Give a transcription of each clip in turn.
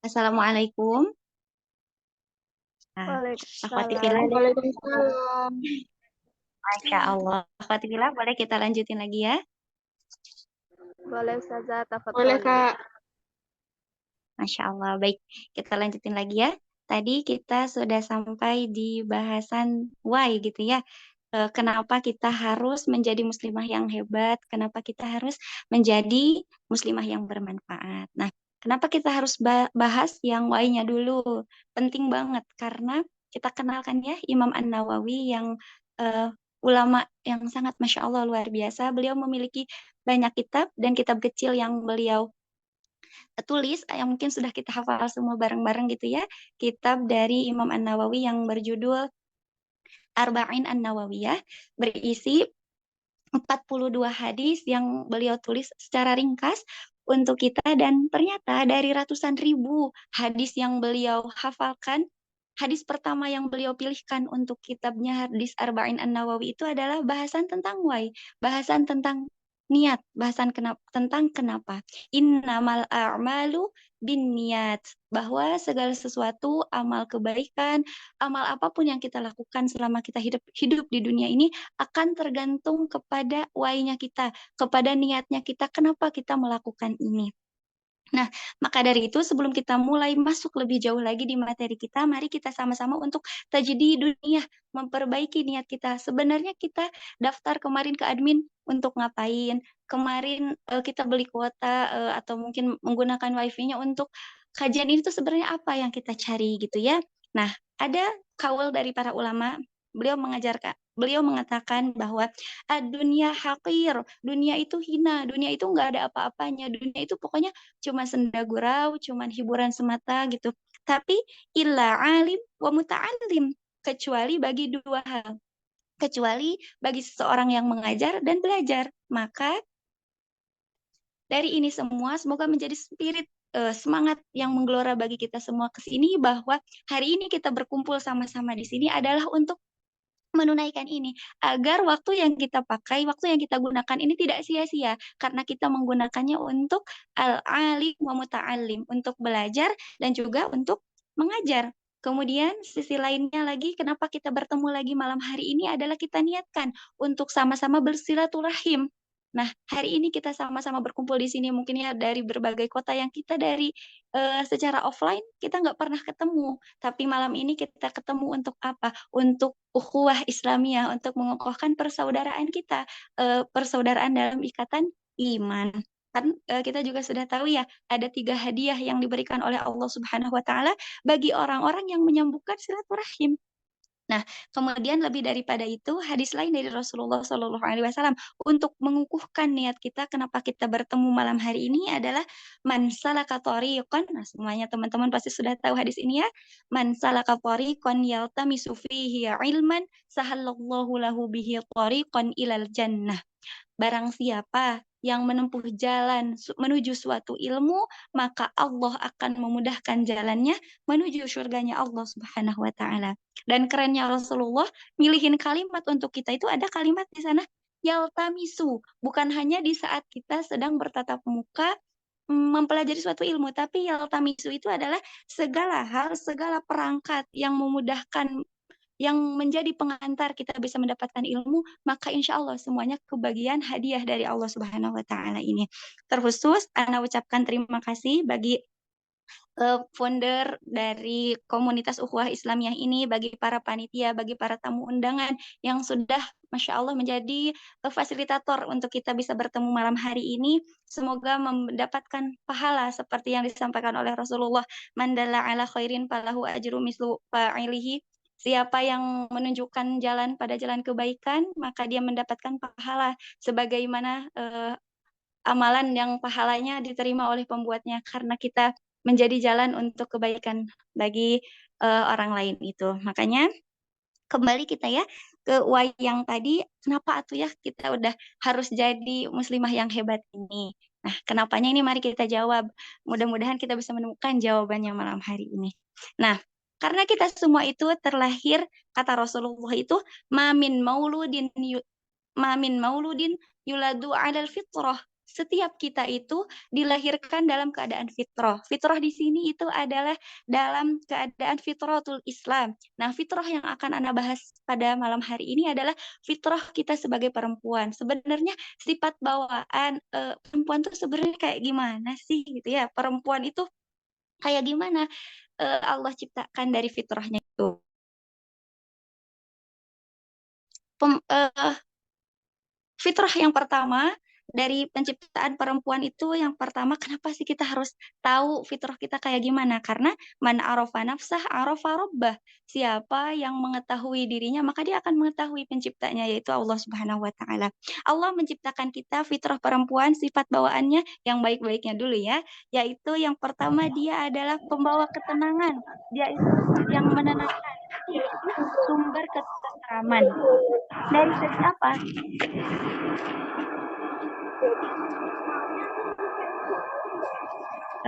Assalamualaikum. Nah, akhwati fillah, Waalaikumsalam. Waalaikumsalam. Masya Allah. Akhwati fillah, boleh kita lanjutin lagi ya? Boleh Ustazah, Boleh, tafadholi. Kak. Masya Allah. Baik, kita lanjutin lagi ya. Tadi kita sudah sampai di bahasan why gitu ya. Kenapa kita harus menjadi muslimah yang hebat? Kenapa kita harus menjadi muslimah yang bermanfaat? Nah, kenapa kita harus bahas yang why-nya dulu? Penting banget karena kita kenalkan ya Imam An-Nawawi yang eh, ulama yang sangat Masya Allah luar biasa. Beliau memiliki banyak kitab dan kitab kecil yang beliau tulis yang mungkin sudah kita hafal semua bareng-bareng gitu ya. Kitab dari Imam An-Nawawi yang berjudul Arba'in An-Nawawiyah berisi 42 hadis yang beliau tulis secara ringkas untuk kita dan ternyata dari ratusan ribu hadis yang beliau hafalkan, hadis pertama yang beliau pilihkan untuk kitabnya hadis Arba'in An-Nawawi itu adalah bahasan tentang why, bahasan tentang niat, bahasan tentang kenapa. Innamal a'malu bin niat, bahwa segala sesuatu amal kebaikan, amal apapun yang kita lakukan selama kita hidup di dunia ini akan tergantung kepada why-nya kita, kepada niatnya kita, kenapa kita melakukan ini. Nah, maka dari itu sebelum kita mulai masuk lebih jauh lagi di materi kita, mari kita sama-sama untuk tajdid dunia, memperbaiki niat kita. Sebenarnya kita daftar kemarin ke admin untuk ngapain? Kemarin kita beli kuota atau mungkin menggunakan wifi-nya untuk kajian ini tuh sebenarnya apa yang kita cari gitu ya. Nah, ada kaul dari para ulama, beliau mengatakan bahwa dunia hakir, dunia itu hina, dunia itu nggak ada apa-apanya, dunia itu pokoknya cuma senda gurau, cuma hiburan semata gitu. Tapi illa alim wa muta'allim, kecuali bagi dua hal. Kecuali bagi seseorang yang mengajar dan belajar. Maka dari ini semua semoga menjadi spirit semangat yang menggelora bagi kita semua ke sini bahwa hari ini kita berkumpul sama-sama di sini adalah untuk menunaikan ini agar waktu yang kita pakai, waktu yang kita gunakan ini tidak sia-sia karena kita menggunakannya untuk al-alim wa muta'allim, untuk belajar dan juga untuk mengajar. Kemudian sisi lainnya lagi kenapa kita bertemu lagi malam hari ini adalah kita niatkan untuk sama-sama bersilaturahim. Nah, hari ini kita sama-sama berkumpul di sini mungkin ya dari berbagai kota yang kita dari secara offline kita nggak pernah ketemu, tapi malam ini kita ketemu untuk apa? Untuk ukhuwah Islamiyah, untuk mengokohkan persaudaraan kita, persaudaraan dalam ikatan iman. Kan kita juga sudah tahu ya, ada 3 hadiah yang diberikan oleh Allah Subhanahu wa Ta'ala bagi orang-orang yang menyambungkan silaturahim. Nah, kemudian lebih daripada itu, hadis lain dari Rasulullah Shallallahu Alaihi Wasallam untuk mengukuhkan niat kita, kenapa kita bertemu malam hari ini adalah man salaka thariqan. Nah, semuanya teman-teman pasti sudah tahu hadis ini ya. Man salaka thariqan yaltamisu fihi ilman, sahallallahu lahu bihi thariqan ilal jannah. Barang siapa yang menempuh jalan menuju suatu ilmu, maka Allah akan memudahkan jalannya menuju surganya Allah Subhanahu wa Ta'ala. Dan kerennya Rasulullah milihin kalimat untuk kita itu ada kalimat di sana yaltamisu, bukan hanya di saat kita sedang bertatap muka mempelajari suatu ilmu, tapi yaltamisu itu adalah segala hal, segala perangkat yang memudahkan yang menjadi pengantar kita bisa mendapatkan ilmu, maka insya Allah semuanya kebagian hadiah dari Allah Subhanahu wa Ta'ala ini. Terkhusus, Ana ucapkan terima kasih bagi founder dari komunitas Ukhuwah Islamiyah ini, bagi para panitia, bagi para tamu undangan yang sudah Masya Allah menjadi fasilitator untuk kita bisa bertemu malam hari ini. Semoga mendapatkan pahala seperti yang disampaikan oleh Rasulullah. Mandala ala khairin falahu ajru mislu fa'ilihi. Siapa yang menunjukkan jalan pada jalan kebaikan, maka dia mendapatkan pahala sebagaimana amalan yang pahalanya diterima oleh pembuatnya karena kita menjadi jalan untuk kebaikan bagi orang lain itu. Makanya kembali kita ya ke why yang tadi, kenapa atuh ya kita udah harus jadi muslimah yang hebat ini. Nah, kenapanya ini mari kita jawab. Mudah-mudahan kita bisa menemukan jawabannya malam hari ini. Nah, karena kita semua itu terlahir, kata Rasulullah itu, mamin mauludin yuladu alal fitrah. setiap kita itu dilahirkan dalam keadaan fitrah. Fitrah di sini itu adalah dalam keadaan fitratul Islam. Nah, fitrah yang akan Anda bahas pada malam hari ini adalah fitrah kita sebagai perempuan. Sebenarnya sifat bawaan perempuan tuh sebenarnya kayak gimana sih gitu ya? Perempuan itu kayak gimana Allah ciptakan dari fitrahnya itu. Fitrah yang pertama dari penciptaan perempuan itu yang pertama kenapa sih kita harus tahu fitrah kita kayak gimana? Karena man arafa nafsah arafa rabbah. Siapa yang mengetahui dirinya maka dia akan mengetahui penciptanya yaitu Allah Subhanahu wa taala. Allah menciptakan kita fitrah perempuan sifat bawaannya yang baik-baiknya dulu ya, yaitu yang pertama dia adalah pembawa ketenangan. Dia itu yang menenangkan, dia itu sumber ketentraman. Dari segi apa?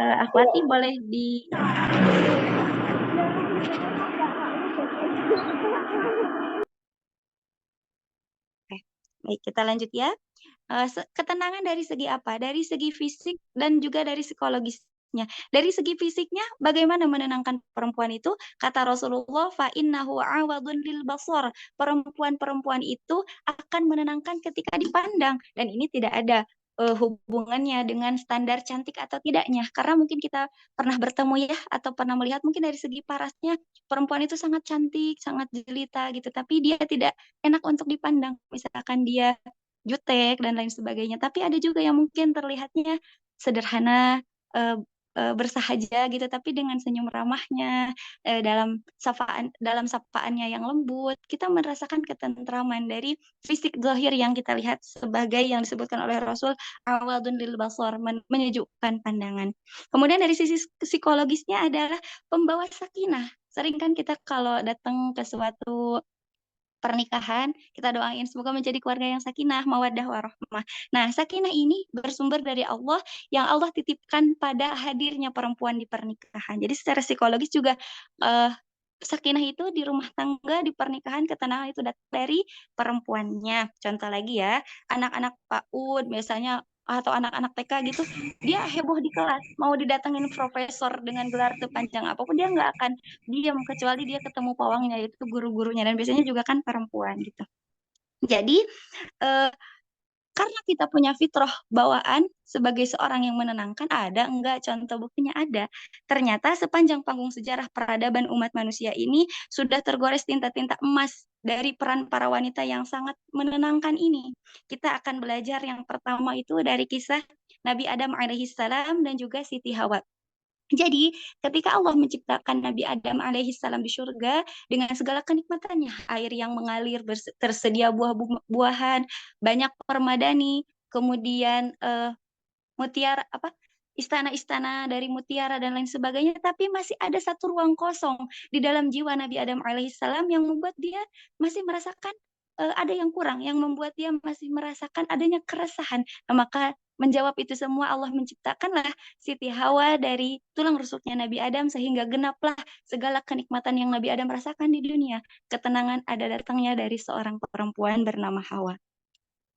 Akwati boleh di Oke, baik kita lanjut ya. Ketenangan dari segi apa? Dari segi fisik dan juga dari psikologisnya. Dari segi fisiknya, bagaimana menenangkan perempuan itu? Kata Rasulullah, fa innahu awadun lil basar. Perempuan-perempuan itu akan menenangkan ketika dipandang dan ini tidak ada hubungannya dengan standar cantik atau tidaknya. Karena mungkin kita pernah bertemu ya atau pernah melihat mungkin dari segi parasnya perempuan itu sangat cantik, sangat jelita gitu, tapi dia tidak enak untuk dipandang. Misalkan dia jutek dan lain sebagainya. Tapi ada juga yang mungkin terlihatnya sederhana, eh, bersahaja gitu, tapi dengan senyum ramahnya, dalam sapaannya yang lembut, kita merasakan ketentraman dari fisik zahir yang kita lihat sebagai yang disebutkan oleh Rasul awadun lil basar, menyejukkan pandangan. Kemudian dari sisi psikologisnya adalah pembawa sakinah. Sering kan kita kalau datang ke suatu pernikahan, kita doain semoga menjadi keluarga yang sakinah, mawaddah, warahmah. Nah, sakinah ini bersumber dari Allah yang Allah titipkan pada hadirnya perempuan di pernikahan. Jadi secara psikologis juga eh, sakinah itu di rumah tangga, di pernikahan, ketenangan itu datang dari perempuannya. Contoh lagi ya, anak-anak PAUD misalnya atau anak-anak TK gitu, dia heboh di kelas, mau didatengin profesor dengan gelar sepanjang apapun, dia nggak akan diam kecuali dia ketemu pawangnya yaitu guru-gurunya dan biasanya juga kan perempuan gitu. Jadi eh, karena kita punya fitrah bawaan sebagai seorang yang menenangkan, ada enggak contoh buktinya ada. Ternyata sepanjang panggung sejarah peradaban umat manusia ini sudah tergores tinta-tinta emas dari peran para wanita yang sangat menenangkan ini. Kita akan belajar yang pertama itu dari kisah Nabi Adam alaihissalam dan juga Siti Hawa. Jadi, ketika Allah menciptakan Nabi Adam alaihi salam di surga dengan segala kenikmatannya, air yang mengalir, tersedia buah-buahan, banyak permadani, kemudian mutiara apa? Istana-istana dari mutiara dan lain sebagainya, tapi masih ada satu ruang kosong di dalam jiwa Nabi Adam alaihissalam yang membuat dia masih merasakan ada yang kurang, yang membuat dia masih merasakan adanya keresahan. Nah, maka menjawab itu semua Allah menciptakanlah Siti Hawa dari tulang rusuknya Nabi Adam sehingga genaplah segala kenikmatan yang Nabi Adam rasakan di dunia. Ketenangan ada datangnya dari seorang perempuan bernama Hawa.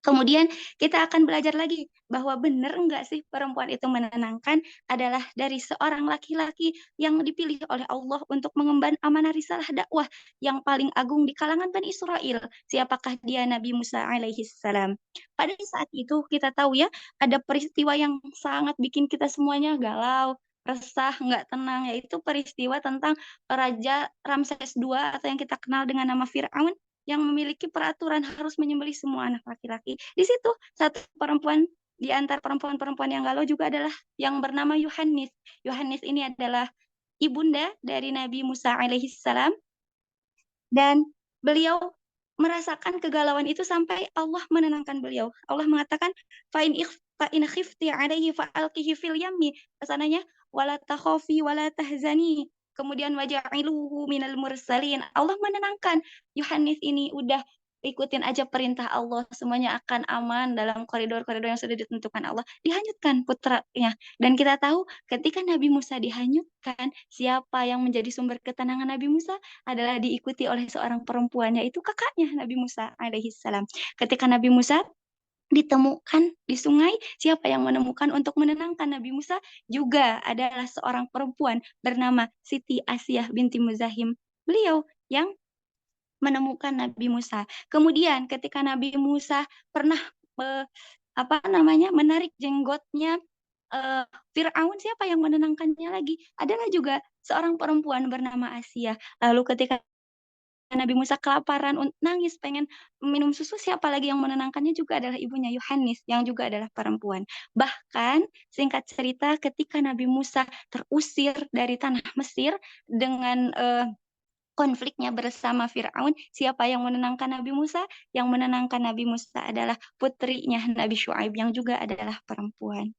Kemudian kita akan belajar lagi bahwa benar enggak sih perempuan itu menenangkan adalah dari seorang laki-laki yang dipilih oleh Allah untuk mengemban amanah risalah dakwah yang paling agung di kalangan Bani Israel. Siapakah dia? Nabi Musa alaihi salam. Pada saat itu kita tahu ya ada peristiwa yang sangat bikin kita semuanya galau, resah, nggak tenang, yaitu peristiwa tentang Raja Ramses II atau yang kita kenal dengan nama Fir'aun yang memiliki peraturan harus menyembelih semua anak laki-laki. Di situ satu perempuan di antara perempuan-perempuan yang galau juga adalah yang bernama Yohanes. Yohanes ini adalah ibunda dari Nabi Musa alaihissalam dan beliau merasakan kegalauan itu sampai Allah menenangkan beliau. Allah mengatakan fa in khifti alaihi fa alqihi fil yammi. Kesananya wala takhafi wala tahzani. Kemudian waja'iluhu minal mursalin. Allah menenangkan Yohanes ini udah ikutin aja perintah Allah, semuanya akan aman dalam koridor-koridor yang sudah ditentukan Allah. Dihanyutkan putranya. Dan kita tahu ketika Nabi Musa dihanyutkan, siapa yang menjadi sumber ketenangan Nabi Musa? Adalah diikuti oleh seorang perempuan yaitu kakaknya Nabi Musa alaihissalam. Ketika Nabi Musa ditemukan di sungai. Siapa yang menemukan untuk menenangkan Nabi Musa? Juga adalah seorang perempuan bernama Siti Asiyah binti Muzahim. Beliau yang menemukan Nabi Musa. Kemudian ketika Nabi Musa pernah eh, menarik jenggotnya Fir'aun, siapa yang menenangkannya lagi? Adalah juga seorang perempuan bernama Asia. Lalu ketika Nabi Musa kelaparan, nangis pengen minum susu, siapa lagi yang menenangkannya? Juga adalah ibunya Yohanes yang juga adalah perempuan. Bahkan singkat cerita ketika Nabi Musa terusir dari tanah Mesir dengan konfliknya bersama Firaun, siapa yang menenangkan Nabi Musa? Yang menenangkan Nabi Musa adalah putrinya Nabi Syuaib yang juga adalah perempuan.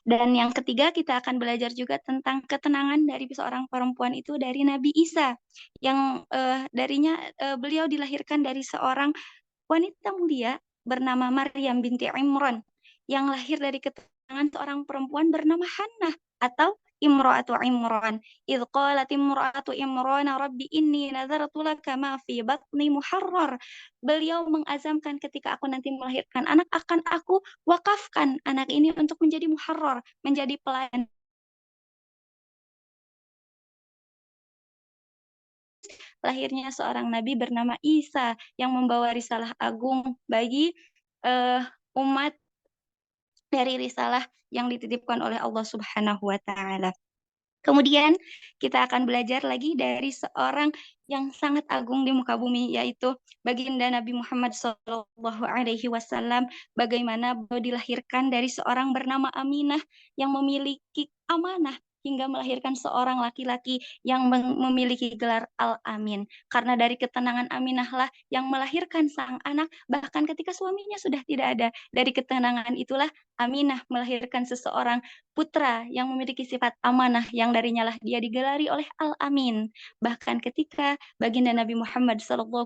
Dan yang ketiga, kita akan belajar juga tentang ketenangan dari seorang perempuan itu dari Nabi Isa, yang darinya beliau dilahirkan dari seorang wanita mulia bernama Maryam binti Imran, yang lahir dari keterangan seorang perempuan bernama Hannah atau Imra'atu Imran. Idh qalat Imra'atu Imran Rabbi inni nazartu laka ma fi batni muharrar. Beliau mengazamkan ketika aku nanti melahirkan anak, akan aku wakafkan anak ini untuk menjadi muharrar, menjadi pelayan. Lahirnya seorang nabi bernama Isa yang membawa risalah agung bagi uh, umat dari risalah yang dititipkan oleh Allah Subhanahu wa taala. Kemudian kita akan belajar lagi dari seorang yang sangat agung di muka bumi, yaitu baginda Nabi Muhammad Shallallahu Alaihi Wasallam. Bagaimana beliau dilahirkan dari seorang bernama Aminah yang memiliki amanah hingga melahirkan seorang laki-laki yang memiliki gelar Al-Amin. Karena dari ketenangan Aminah lah yang melahirkan sang anak, bahkan ketika suaminya sudah tidak ada. Dari ketenangan itulah Aminah melahirkan seseorang putra yang memiliki sifat amanah yang darinya lah dia digelari oleh Al-Amin. Bahkan ketika baginda Nabi Muhammad SAW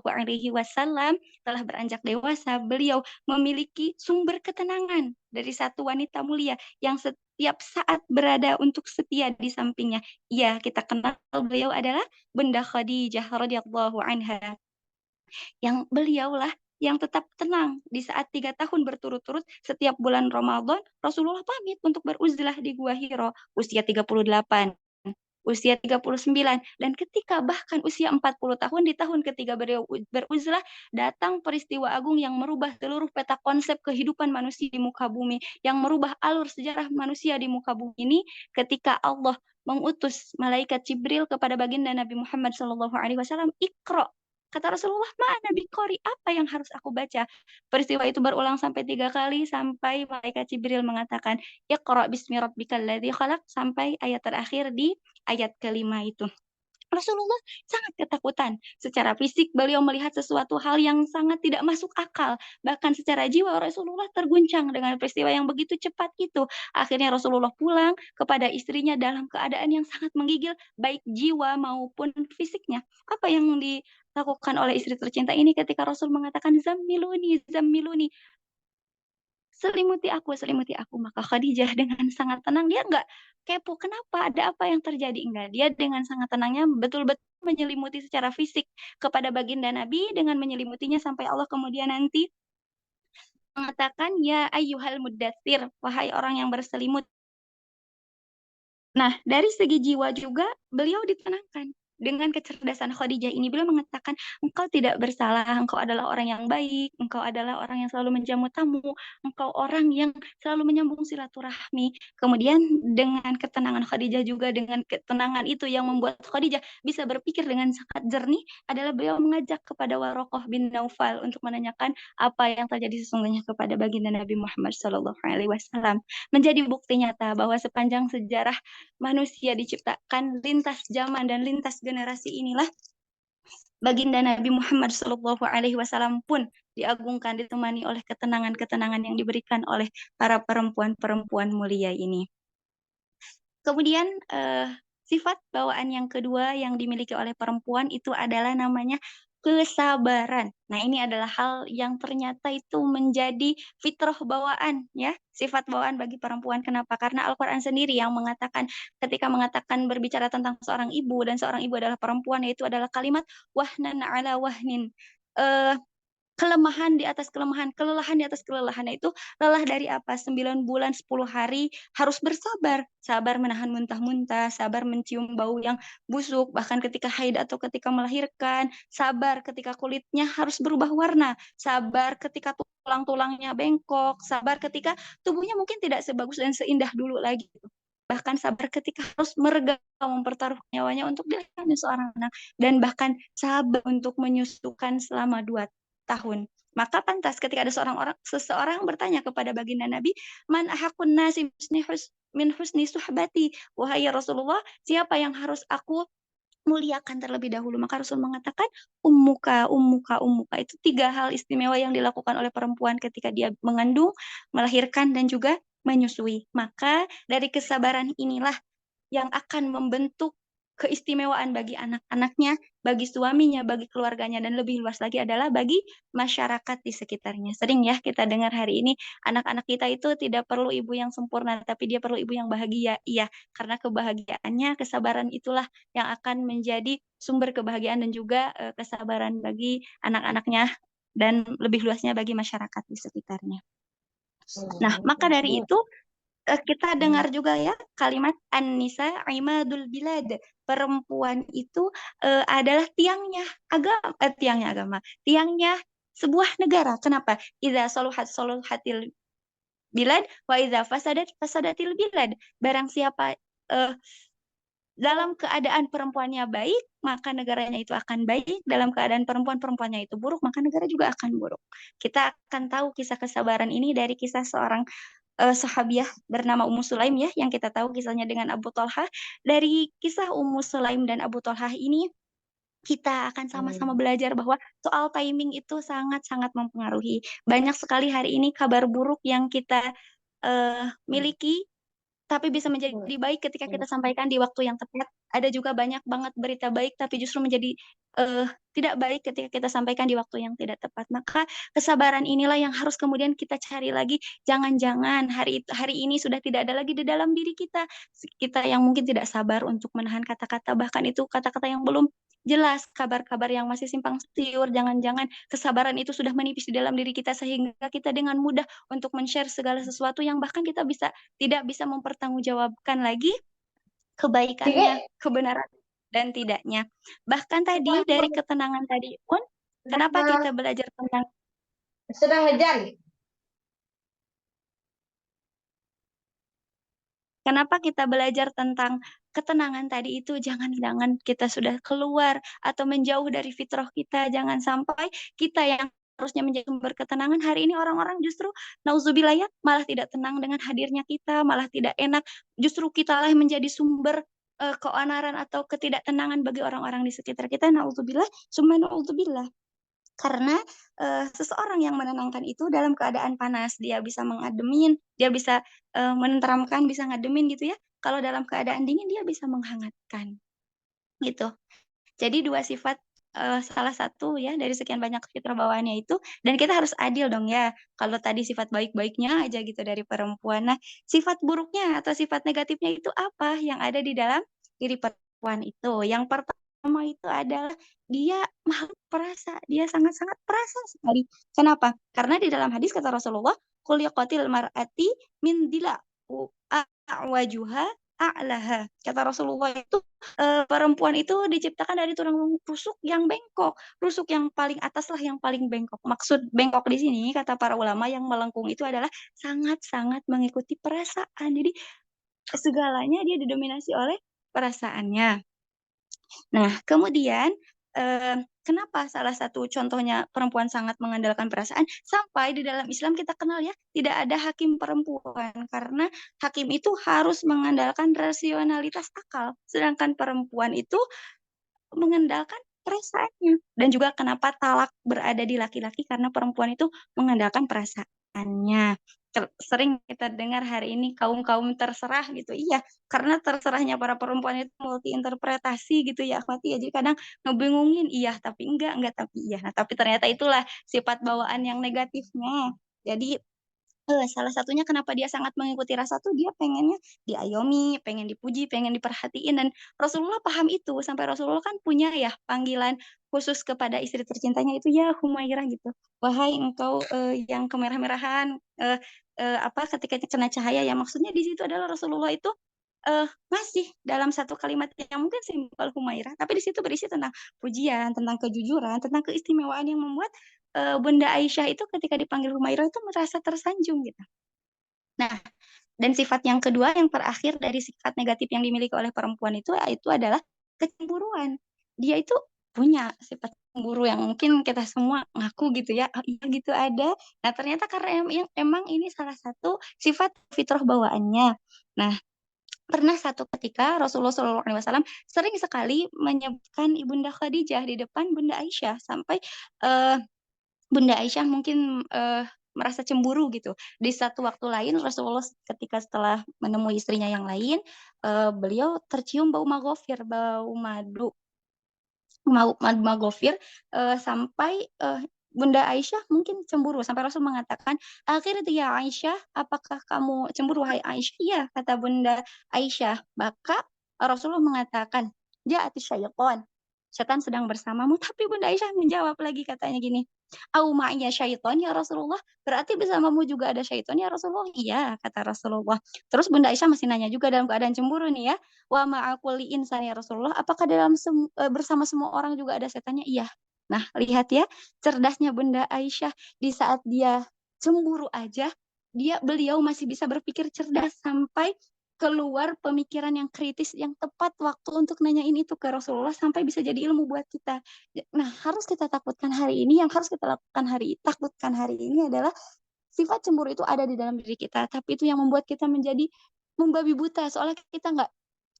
telah beranjak dewasa, beliau memiliki sumber ketenangan dari satu wanita mulia yang setiap saat berada untuk setia di sampingnya. Ya, kita kenal beliau adalah Bunda Khadijah radhiyallahu anha, yang beliaulah yang tetap tenang di saat 3 tahun berturut-turut setiap bulan Ramadan Rasulullah pamit untuk beruzlah di Gua Hiro usia 38, usia 39, dan ketika bahkan usia 40 tahun di tahun ketiga beliau beruzlah, datang peristiwa agung yang merubah seluruh peta konsep kehidupan manusia di muka bumi, yang merubah alur sejarah manusia di muka bumi ini ketika Allah mengutus malaikat Jibril kepada baginda Nabi Muhammad SAW. Iqra, kata Rasulullah, mana biqori, apa yang harus aku baca? Peristiwa itu berulang sampai 3 kali sampai malaikat Jibril mengatakan Iqra bismi rabbikal ladzi khalaq, sampai ayat terakhir di ayat kelima itu. Rasulullah sangat ketakutan. Secara fisik beliau melihat sesuatu hal yang sangat tidak masuk akal. Bahkan secara jiwa Rasulullah terguncang dengan peristiwa yang begitu cepat itu. Akhirnya Rasulullah pulang kepada istrinya dalam keadaan yang sangat menggigil, baik jiwa maupun fisiknya. Apa yang dilakukan oleh istri tercinta ini ketika Rasul mengatakan zammiluni, zammiluni, selimuti aku. Maka Khadijah dengan sangat tenang, dia nggak kepo, kenapa, ada apa yang terjadi, enggak. Dia dengan sangat tenangnya betul-betul menyelimuti secara fisik kepada baginda Nabi, dengan menyelimutinya sampai Allah kemudian nanti mengatakan, ya ayyuhal muddatsir, wahai orang yang berselimut. Nah, dari segi jiwa juga beliau ditenangkan. Dengan kecerdasan Khadijah ini, beliau mengatakan, engkau tidak bersalah, engkau adalah orang yang baik, engkau adalah orang yang selalu menjamu tamu, engkau orang yang selalu menyambung silaturahmi. Kemudian dengan ketenangan Khadijah juga, dengan ketenangan itu yang membuat Khadijah bisa berpikir dengan sangat jernih, adalah beliau mengajak kepada Warokoh bin Naufal untuk menanyakan apa yang terjadi sesungguhnya kepada baginda Nabi Muhammad SAW. Menjadi bukti nyata bahwa sepanjang sejarah manusia diciptakan lintas zaman dan lintas generasi inilah baginda Nabi Muhammad SAW pun diagungkan, ditemani oleh ketenangan-ketenangan yang diberikan oleh para perempuan-perempuan mulia ini. Kemudian sifat bawaan yang kedua yang dimiliki oleh perempuan itu adalah namanya kesabaran. Nah, ini adalah hal yang ternyata itu menjadi fitrah bawaan, ya, sifat bawaan bagi perempuan. Kenapa? Karena Al-Quran sendiri yang mengatakan, ketika mengatakan berbicara tentang seorang ibu, dan seorang ibu adalah perempuan, yaitu adalah kalimat wahnan ala wahnin. kelemahan di atas kelemahan, kelelahan di atas kelelahan. Nah, itu lelah dari apa? 9 bulan, 10 hari harus bersabar. Sabar menahan muntah-muntah, sabar mencium bau yang busuk, bahkan ketika haid atau ketika melahirkan, sabar ketika kulitnya harus berubah warna, sabar ketika tulang-tulangnya bengkok, sabar ketika tubuhnya mungkin tidak sebagus dan seindah dulu lagi. Bahkan sabar ketika harus meregang mempertaruhkan nyawanya untuk dilahirkan seorang anak, dan bahkan sabar untuk menyusukan selama 2 tahun. Maka pantas ketika ada seseorang bertanya kepada baginda Nabi, man ahakun nasi min husni suhbati, wahai Rasulullah, siapa yang harus aku muliakan terlebih dahulu? Maka Rasul mengatakan ummuka, ummuka, ummuka. Itu 3 hal istimewa yang dilakukan oleh perempuan ketika dia mengandung, melahirkan, dan juga menyusui. Maka dari kesabaran inilah yang akan membentuk keistimewaan bagi anak-anaknya, bagi suaminya, bagi keluarganya, dan lebih luas lagi adalah bagi masyarakat di sekitarnya. Sering ya kita dengar hari ini, anak-anak kita itu tidak perlu ibu yang sempurna, tapi dia perlu ibu yang bahagia. Iya, karena kebahagiaannya, kesabaran itulah yang akan menjadi sumber kebahagiaan dan juga kesabaran bagi anak-anaknya dan lebih luasnya bagi masyarakat di sekitarnya. Nah, maka dari itu kita dengar juga ya kalimat An-Nisa Imadul Bilad. Perempuan itu adalah tiangnya agama, tiangnya sebuah negara. Kenapa? Idza saluhatil bilad wa idza fasadatil bilad. Barang siapa uh, dalam keadaan perempuannya baik, maka negaranya itu akan baik. Dalam keadaan perempuannya itu buruk, maka negara juga akan buruk. Kita akan tahu kisah kesabaran ini dari kisah seorang sahabiah bernama Ummu Sulaim ya, yang kita tahu kisahnya dengan Abu Talha. Dari kisah Ummu Sulaim dan Abu Talha ini kita akan sama-sama belajar bahwa soal timing itu sangat-sangat mempengaruhi. Banyak sekali hari ini kabar buruk yang kita miliki, tapi bisa menjadi baik ketika kita sampaikan di waktu yang tepat. Ada juga banyak banget berita baik, tapi justru menjadi tidak baik ketika kita sampaikan di waktu yang tidak tepat. Maka kesabaran inilah yang harus kemudian kita cari lagi. Jangan-jangan hari ini sudah tidak ada lagi di dalam diri kita. Kita yang mungkin tidak sabar untuk menahan kata-kata, bahkan itu kata-kata yang belum jelas, kabar-kabar yang masih simpang siur. Jangan-jangan kesabaran itu sudah menipis di dalam diri kita sehingga kita dengan mudah untuk men-share segala sesuatu yang bahkan kita tidak bisa mempertanggungjawabkan lagi kebaikannya, kebenaran dan tidaknya. Bahkan tadi dari ketenangan tadi pun, kenapa kita belajar tentang sudah hujan. Kenapa kita belajar tentang ketenangan tadi itu? Jangan-jangan kita sudah keluar atau menjauh dari fitrah kita. Jangan sampai kita yang harusnya menjadi sumber ketenangan, hari ini orang-orang justru nauzubillah ya, malah tidak tenang dengan hadirnya kita, malah tidak enak. Justru kita lah menjadi sumber keonaran atau ketidaktenangan bagi orang-orang di sekitar kita. Nauzubillah, summa nauzubillah. Karena seseorang yang menenangkan itu dalam keadaan panas, dia bisa mengademin, dia bisa menenteramkan, bisa ngademin gitu ya. Kalau dalam keadaan dingin, dia bisa menghangatkan gitu. Jadi 2 sifat, salah satu ya dari sekian banyak fitrah bawaannya itu, dan kita harus adil dong ya. Kalau tadi sifat baik-baiknya aja gitu dari perempuan. Nah, sifat buruknya atau sifat negatifnya itu apa yang ada di dalam diri perempuan itu? Yang pertama itu adalah dia makhluk perasa, dia sangat-sangat perasa sekali. Kenapa? Karena di dalam hadis kata Rasulullah, "Khuliqatil mar'ati min dila a'wajuha a'laha." Kata Rasulullah itu perempuan itu diciptakan dari tulang rusuk yang bengkok, rusuk yang paling atas lah yang paling bengkok. Maksud bengkok di sini kata para ulama yang melengkung itu adalah sangat-sangat mengikuti perasaan. Jadi segalanya dia didominasi oleh perasaannya. Nah, kemudian kenapa salah satu contohnya perempuan sangat mengandalkan perasaan, sampai di dalam Islam kita kenal ya, tidak ada hakim perempuan karena hakim itu harus mengandalkan rasionalitas akal, sedangkan perempuan itu mengandalkan perasaannya. Dan juga kenapa talak berada di laki-laki karena perempuan itu mengandalkan perasaannya. Sering kita dengar hari ini kaum-kaum terserah gitu. Iya, karena terserahnya para perempuan itu multi interpretasi gitu ya, akhwati ya. Jadi kadang ngebingungin, iya tapi enggak tapi iya. Nah, tapi ternyata itulah sifat bawaan yang negatifnya. Jadi Salah satunya kenapa dia sangat mengikuti rasa tuh dia pengennya diayomi, pengen dipuji, pengen diperhatiin dan Rasulullah paham itu, sampai Rasulullah kan punya ya panggilan khusus kepada istri tercintanya itu, "Ya Humairah," gitu. "Wahai engkau, yang kemerah-merahan, apa, ketika kena cahaya," yang maksudnya di situ adalah Rasulullah itu, masih dalam satu kalimat yang mungkin simpel Humairah, tapi di situ berisi tentang pujian, tentang kejujuran, tentang keistimewaan yang membuat, Bunda Aisyah itu ketika dipanggil Humairah itu merasa tersanjung gitu. Nah, dan sifat yang kedua, yang terakhir dari sifat negatif yang dimiliki oleh perempuan itu adalah kecemburuan. Dia itu punya sifat cemburu yang mungkin kita semua ngaku gitu ya, "Oh iya gitu ada." Nah ternyata karena emang ini salah satu sifat fitrah bawaannya. Nah, pernah satu ketika Rasulullah SAW sering sekali menyebutkan Ibunda Khadijah di depan Bunda Aisyah sampai, eee Bunda Aisyah mungkin, merasa cemburu gitu. Di satu waktu lain Rasulullah ketika setelah menemui istrinya yang lain, beliau tercium bau maghofir, bau madu, madu maghofir, sampai, Bunda Aisyah mungkin cemburu sampai Rasul mengatakan, "Akhirti ya Aisyah, apakah kamu cemburu wahai Aisyah?" "Iya," kata Bunda Aisyah. Maka Rasulullah mengatakan, "Ja'ati syaiton." Setan sedang bersamamu, tapi Bunda Aisyah menjawab lagi katanya gini, "Au ma'iya syaiton ya Rasulullah?" Berarti bersamamu juga ada syaiton ya Rasulullah? "Iya," kata Rasulullah. Terus Bunda Aisyah masih nanya juga dalam keadaan cemburu nih ya, "Wa ma'a kulli insan ya Rasulullah, apakah bersama semua orang juga ada setannya?" "Iya." Nah, lihat ya, cerdasnya Bunda Aisyah di saat dia cemburu aja, beliau masih bisa berpikir cerdas sampai keluar pemikiran yang kritis yang tepat waktu untuk nanyain itu ke Rasulullah sampai bisa jadi ilmu buat kita. Nah, harus kita takutkan hari ini, yang harus kita takutkan hari ini adalah sifat cemburu itu ada di dalam diri kita, tapi itu yang membuat kita menjadi membabi buta, soalnya kita nggak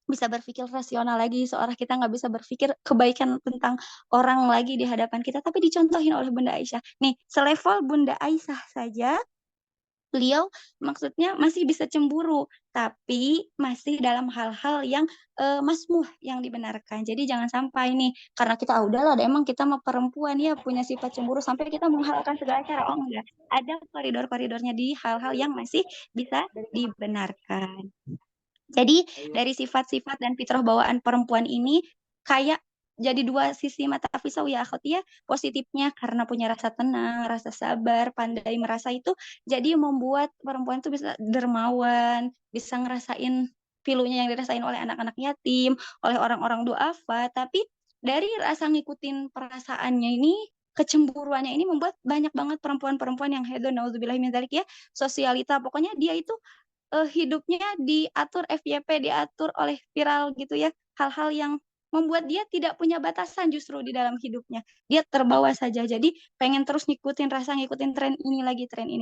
bisa berpikir rasional lagi, seolah kita nggak bisa berpikir kebaikan tentang orang lagi di hadapan kita, tapi dicontohin oleh Bunda Aisyah. Nih, selevel Bunda Aisyah saja, beliau maksudnya masih bisa cemburu, tapi masih dalam hal-hal yang, masmuh, yang dibenarkan. Jadi jangan sampai nih, karena kita, "Ah, udahlah emang kita mah perempuan ya, punya sifat cemburu," sampai kita menghalalkan segala cara. Oh enggak, ada koridor-koridornya di hal-hal yang masih bisa dibenarkan. Jadi dari sifat-sifat dan fitrah bawaan perempuan ini kayak jadi dua sisi mata pisau ya akhwati ya. Positifnya karena punya rasa tenang, rasa sabar, pandai merasa itu jadi membuat perempuan itu bisa dermawan, bisa ngerasain pilunya yang dirasain oleh anak-anak yatim, oleh orang-orang duafa. Tapi dari rasa ngikutin perasaannya ini, kecemburuannya ini membuat banyak banget perempuan-perempuan yang hedon, nauzubillah min dzalik ya, sosialita. Pokoknya dia itu hidupnya diatur FYP, diatur oleh viral gitu ya, hal-hal yang membuat dia tidak punya batasan justru di dalam hidupnya. Dia terbawa saja, jadi pengen terus ngikutin rasa, ngikutin tren ini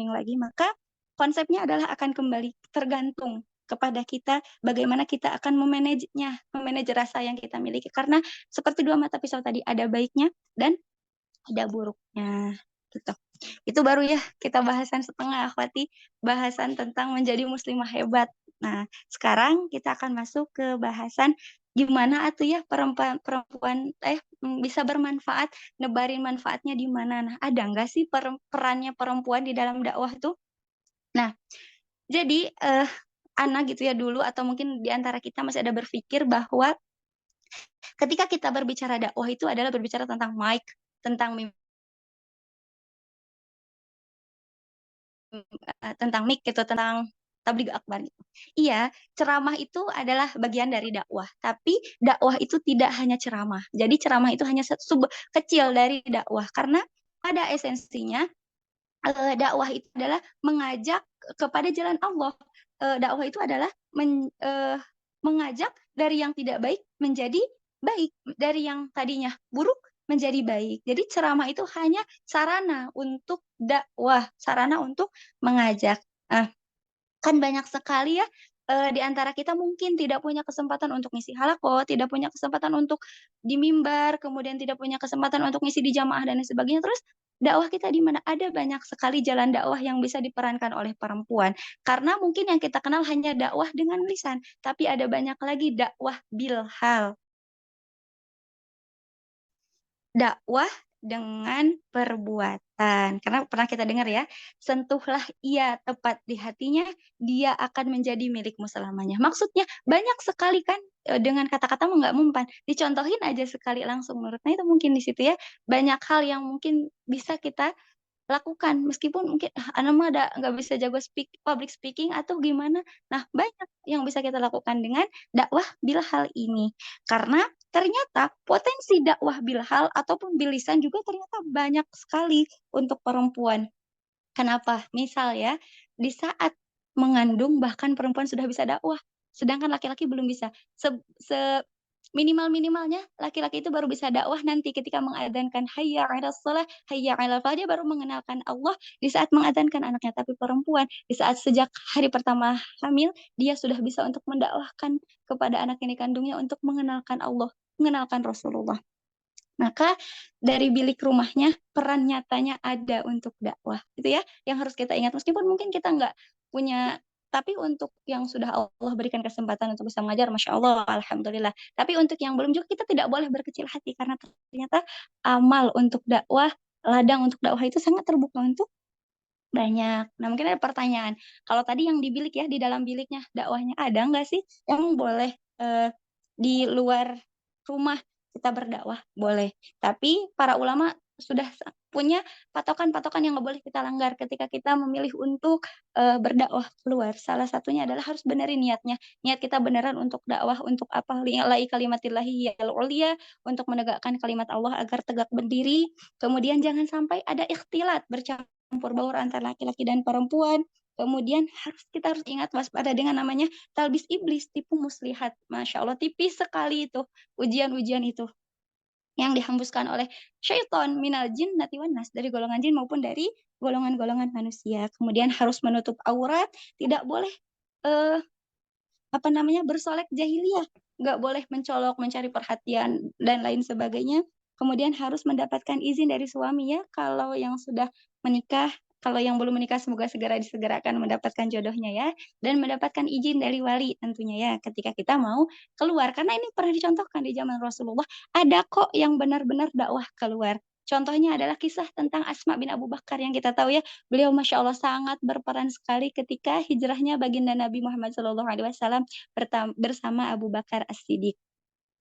lagi, maka konsepnya adalah akan kembali tergantung kepada kita, bagaimana kita akan memanage rasa yang kita miliki. Karena seperti dua mata pisau tadi, ada baiknya dan ada buruknya, gitu. Itu baru ya kita bahasan setengah akhwati, bahasan tentang menjadi muslimah hebat. Nah, sekarang kita akan masuk ke bahasan gimana atuh ya perempuan bisa bermanfaat, nebarin manfaatnya di mana. Nah, ada nggak sih perannya perempuan di dalam dakwah tuh? Nah, jadi, Ana gitu ya dulu atau mungkin di antara kita masih ada berpikir bahwa ketika kita berbicara dakwah itu adalah berbicara tentang mic, tentang tentang MIK gitu, tentang tabligh akbar gitu. Iya, ceramah itu adalah bagian dari dakwah, tapi dakwah itu tidak hanya ceramah. Jadi ceramah itu hanya kecil dari dakwah karena pada esensinya dakwah itu adalah mengajak kepada jalan Allah. Dakwah itu adalah mengajak dari yang tidak baik menjadi baik, dari yang tadinya buruk menjadi baik. Jadi ceramah itu hanya sarana untuk dakwah, sarana untuk mengajak. Nah, kan banyak sekali ya, di antara kita mungkin tidak punya kesempatan untuk ngisi halaqah, tidak punya kesempatan untuk di mimbar, kemudian tidak punya kesempatan untuk ngisi di jamaah dan lain sebagainya. Terus dakwah kita di mana? Ada banyak sekali jalan dakwah yang bisa diperankan oleh perempuan. Karena mungkin yang kita kenal hanya dakwah dengan lisan, tapi ada banyak lagi dakwah bilhal. Dakwah dengan perbuatan. Karena pernah kita dengar ya, sentuhlah ia tepat di hatinya, dia akan menjadi milikmu selamanya. Maksudnya banyak sekali kan dengan kata-kata nggak mempan. Dicontohin aja sekali langsung menurutnya itu mungkin di situ ya banyak hal yang mungkin bisa kita lakukan meskipun mungkin anak mah ada nggak bisa jago public speaking atau gimana. Nah, banyak yang bisa kita lakukan dengan dakwah bil hal ini. Karena ternyata potensi dakwah bil hal ataupun bil lisan juga ternyata banyak sekali untuk perempuan. Kenapa? Misal ya, di saat mengandung bahkan perempuan sudah bisa dakwah, sedangkan laki-laki belum bisa. Se, se minimal-minimalnya laki-laki itu baru bisa dakwah nanti ketika mengadzankan hayya 'alas shalah, hayya 'alal falah, dia baru mengenalkan Allah di saat mengadzankan anaknya. Tapi perempuan di saat sejak hari pertama hamil, dia sudah bisa untuk mendakwahkan kepada anak yang dikandungnya untuk mengenalkan Allah, mengenalkan Rasulullah. Maka dari bilik rumahnya peran nyatanya ada untuk dakwah, gitu ya, yang harus kita ingat. Meskipun mungkin kita nggak punya, tapi untuk yang sudah Allah berikan kesempatan untuk bisa mengajar, masya Allah, alhamdulillah. Tapi untuk yang belum juga kita tidak boleh berkecil hati karena ternyata amal untuk dakwah, ladang untuk dakwah itu sangat terbuka untuk banyak. Nah, mungkin ada pertanyaan. Kalau tadi yang di bilik ya, di dalam biliknya dakwahnya ada nggak sih yang boleh di luar rumah kita berdakwah? Boleh. Tapi para ulama sudah punya patokan-patokan yang nggak boleh kita langgar ketika kita memilih untuk berdakwah keluar. Salah satunya adalah harus benerin niatnya. Niat kita beneran untuk dakwah untuk apa? Li'la'i kalimatillahi yal ulia, untuk menegakkan kalimat Allah agar tegak berdiri. Kemudian jangan sampai ada ikhtilat bercampur baur antara laki-laki dan perempuan. Kemudian kita harus ingat waspada dengan namanya talbis iblis, tipu muslihat. Masya Allah, tipis sekali itu ujian-ujian itu yang dihembuskan oleh syaitan minal jin nati wanas, dari golongan jin maupun dari golongan-golongan manusia. Kemudian harus menutup aurat, tidak boleh eh, apa namanya bersolek jahiliyah, nggak boleh mencolok, mencari perhatian dan lain sebagainya. Kemudian harus mendapatkan izin dari suami ya, kalau yang sudah menikah. Kalau yang belum menikah semoga segera disegerakan mendapatkan jodohnya ya, dan mendapatkan izin dari wali tentunya ya ketika kita mau keluar, karena ini pernah dicontohkan di zaman Rasulullah, ada kok yang benar-benar dakwah keluar. Contohnya adalah kisah tentang Asma bin Abu Bakar yang kita tahu ya. Beliau Masya Allah sangat berperan sekali ketika hijrahnya baginda Nabi Muhammad SAW bersama Abu Bakar As-Siddiq.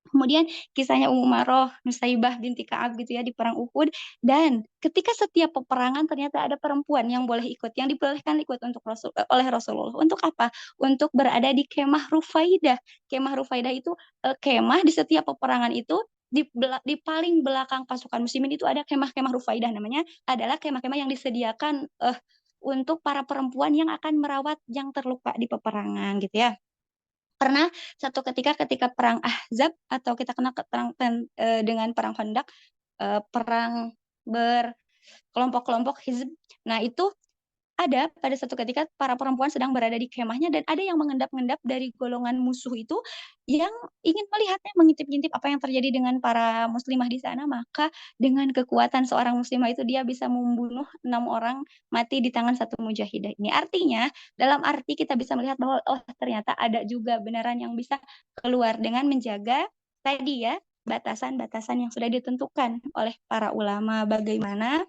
Kemudian kisahnya Ummaroh, Nusaibah binti Ka'ab gitu ya di perang Uhud. Dan ketika setiap peperangan ternyata ada perempuan yang boleh ikut, yang dibolehkan ikut untuk oleh Rasulullah. Untuk apa? Untuk berada di kemah Rufaidah. Kemah Rufaidah itu kemah di setiap peperangan itu di paling belakang pasukan muslimin itu ada kemah-kemah Rufaidah namanya, adalah kemah-kemah yang disediakan untuk para perempuan yang akan merawat yang terluka di peperangan gitu ya. Pernah satu ketika perang Ahzab atau kita kenal dengan perang Khandaq, perang berkelompok-kelompok hizb. Nah, itu ada pada satu ketika para perempuan sedang berada di kemahnya dan ada yang mengendap-endap dari golongan musuh itu yang ingin melihatnya, mengintip-ngintip apa yang terjadi dengan para muslimah di sana. Maka dengan kekuatan seorang muslimah itu dia bisa membunuh 6 orang mati di tangan satu mujahidah. Ini artinya dalam arti kita bisa melihat bahwa oh ternyata ada juga benaran yang bisa keluar dengan menjaga tadi ya batasan-batasan yang sudah ditentukan oleh para ulama, bagaimana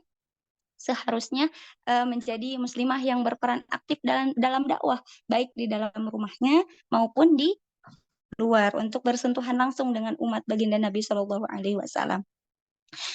seharusnya menjadi muslimah yang berperan aktif dalam dakwah, baik di dalam rumahnya maupun di luar untuk bersentuhan langsung dengan umat baginda Nabi Shallallahu Alaihi Wasallam.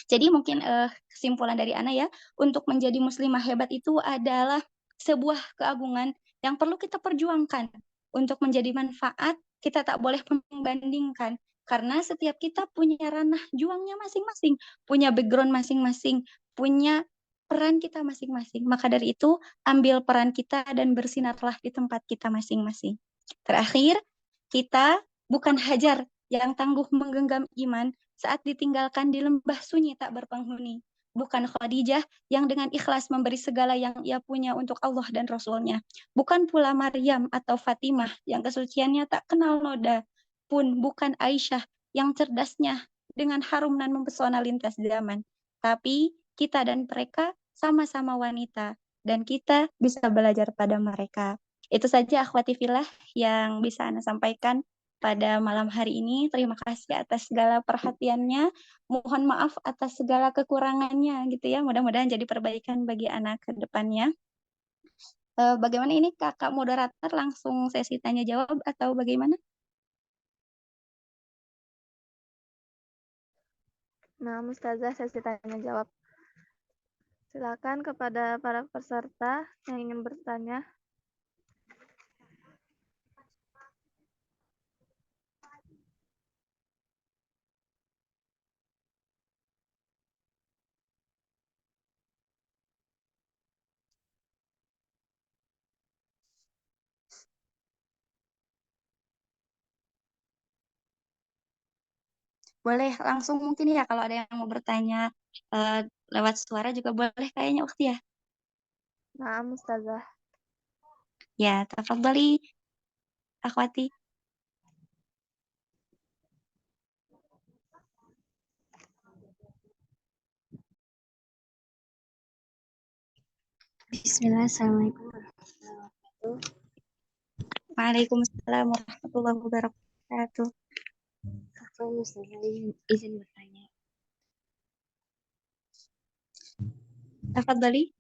Jadi mungkin kesimpulan dari Ana ya, untuk menjadi muslimah hebat itu adalah sebuah keagungan yang perlu kita perjuangkan. Untuk menjadi manfaat, kita tak boleh membandingkan. Karena setiap kita punya ranah juangnya masing-masing, punya background masing-masing, punya peran kita masing-masing. Maka dari itu, ambil peran kita dan bersinarlah di tempat kita masing-masing. Terakhir, kita bukan Hajar yang tangguh menggenggam iman saat ditinggalkan di lembah sunyi tak berpenghuni. Bukan Khadijah yang dengan ikhlas memberi segala yang ia punya untuk Allah dan Rasulnya. Bukan pula Maryam atau Fatimah yang kesuciannya tak kenal noda. Pun bukan Aisyah yang cerdasnya dengan harum dan mempesona lintas zaman. Tapi kita dan mereka sama-sama wanita. Dan kita bisa belajar pada mereka. Itu saja akhwati fillah yang bisa Anda sampaikan pada malam hari ini. Terima kasih atas segala perhatiannya. Mohon maaf atas segala kekurangannya gitu ya. Mudah-mudahan jadi perbaikan bagi anak ke depannya. Bagaimana ini Kakak moderator langsung sesi tanya jawab atau bagaimana? Nah, Mustazah sesi tanya jawab. Silakan kepada para peserta yang ingin bertanya. Boleh langsung mungkin ya kalau ada yang mau bertanya lewat suara juga boleh kayaknya Ukti ya. Nah, Mustazah. Ya, tafadhali akhwati. Bismillah, Assalamualaikum warahmatullahi wabarakatuh. Waalaikumsalam warahmatullahi wabarakatuh. Kakak Mustazah izin bertanya. Tafadhali.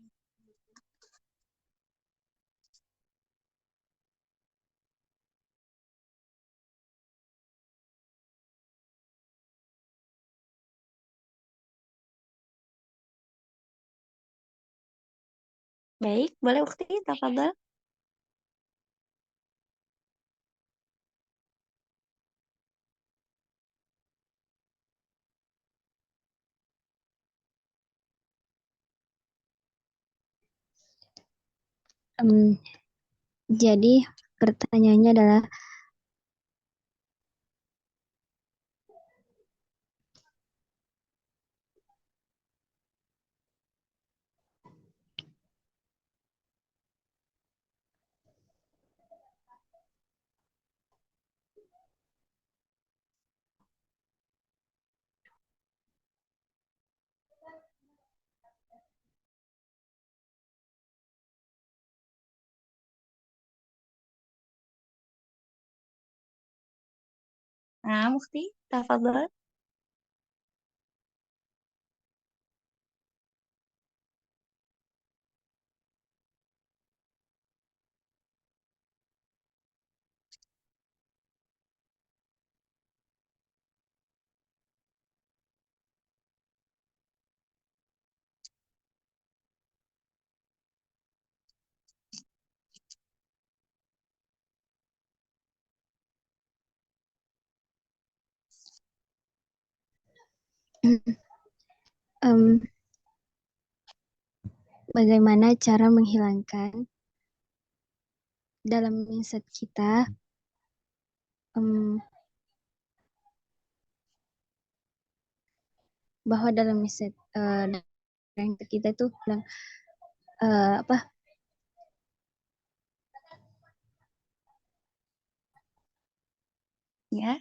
Baik, boleh Ukti, tafadhal. Jadi pertanyaannya adalah Nah, Ukti, tafadhal. bagaimana cara menghilangkan dalam mindset kita bahwa dalam mindset kita itu bilang apa Ya.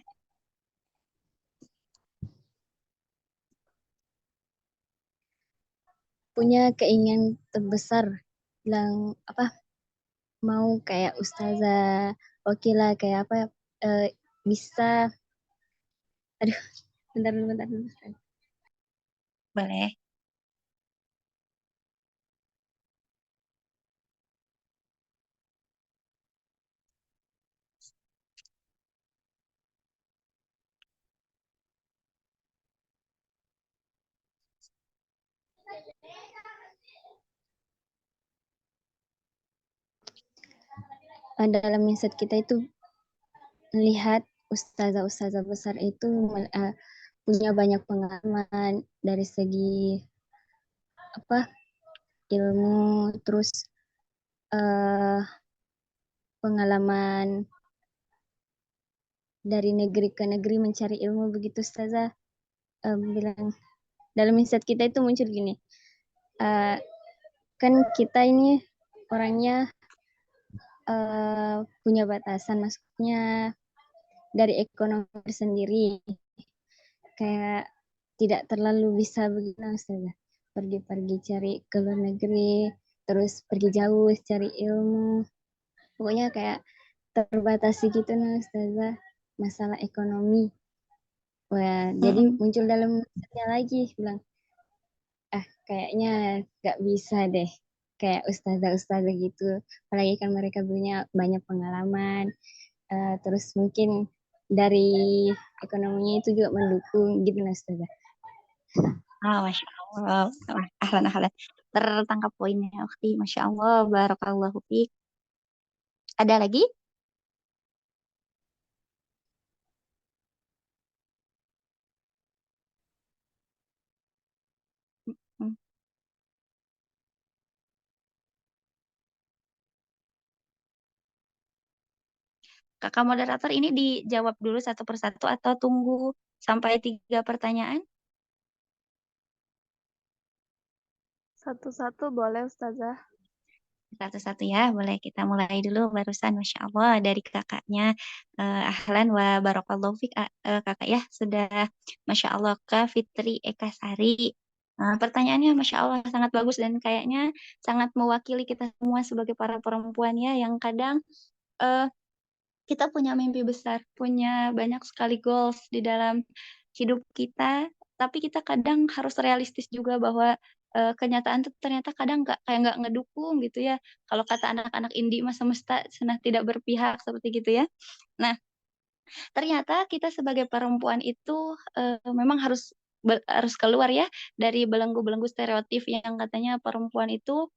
punya keinginan terbesar, bilang apa mau kayak ustazah, oke lah kayak apa bisa, aduh bentar. Boleh. Dalam mindset kita itu melihat ustazah-ustazah besar itu punya banyak pengalaman dari segi apa ilmu, terus pengalaman dari negeri ke negeri mencari ilmu begitu. Ustazah bilang dalam mindset kita itu muncul gini, kan kita ini orangnya punya batasan, maksudnya dari ekonomi sendiri kayak tidak terlalu bisa begitu Ustazah, pergi-pergi cari ke luar negeri, terus pergi jauh cari ilmu, pokoknya kayak terbatasi gitu Ustazah. masalah ekonomi. Wah, jadi muncul dalam mindsetnya lagi, bilang, kayaknya gak bisa deh, kayak ustazah-ustazah gitu. Apalagi kan mereka punya banyak pengalaman, terus mungkin dari ekonominya itu juga mendukung gitu nah ustazah. Masya Allah. Wah, ahlan. Tertangkap poinnya, Ukti. Masya Allah, barakallahu fiik. Ada lagi? Hmm. Kakak moderator ini dijawab dulu satu persatu atau tunggu sampai 3 pertanyaan? Satu-satu boleh Ustazah. Satu-satu ya, boleh kita mulai dulu barusan. Masya Allah dari kakaknya. Ahlan wa barakallahu fiik, kakak ya, sudah Masya Allah Kak Fitri Eka Sari. Pertanyaannya Masya Allah sangat bagus dan kayaknya sangat mewakili kita semua sebagai para perempuan ya, yang kadang eh, kita punya mimpi besar, punya banyak sekali goals di dalam hidup kita, tapi kita kadang harus realistis juga bahwa kenyataan tuh ternyata kadang nggak ngedukung gitu ya. Kalau kata anak-anak indie mah semesta senang tidak berpihak seperti gitu ya. Nah, ternyata kita sebagai perempuan itu memang harus keluar ya dari belenggu-belenggu stereotip yang katanya perempuan itu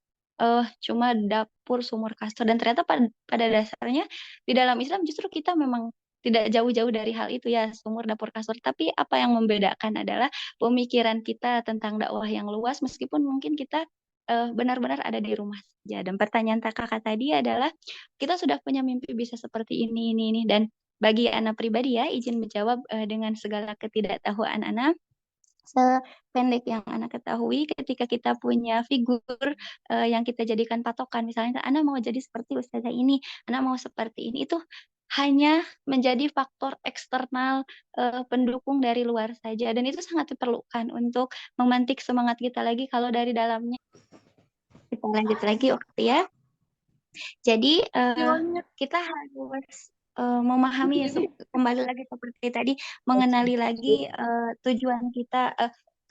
cuma dapur sumur kasur, dan ternyata pada dasarnya di dalam Islam justru kita memang tidak jauh-jauh dari hal itu ya, sumur dapur kasur, tapi apa yang membedakan adalah pemikiran kita tentang dakwah yang luas, meskipun mungkin kita benar-benar ada di rumah saja. Dan pertanyaan kakak tadi adalah kita sudah punya mimpi bisa seperti ini, dan bagi anak pribadi ya, izin menjawab dengan segala ketidaktahuan anak. Sependek yang anak ketahui, ketika kita punya figur yang kita jadikan patokan, misalnya anak mau jadi seperti ustazah ini, anak mau seperti ini, itu hanya menjadi faktor eksternal pendukung dari luar saja, dan itu sangat diperlukan untuk memantik semangat kita lagi kalau dari dalamnya. Kita lanjut lagi, oke ya. Jadi kita harus memahami ya, kembali lagi seperti tadi, mengenali lagi tujuan kita,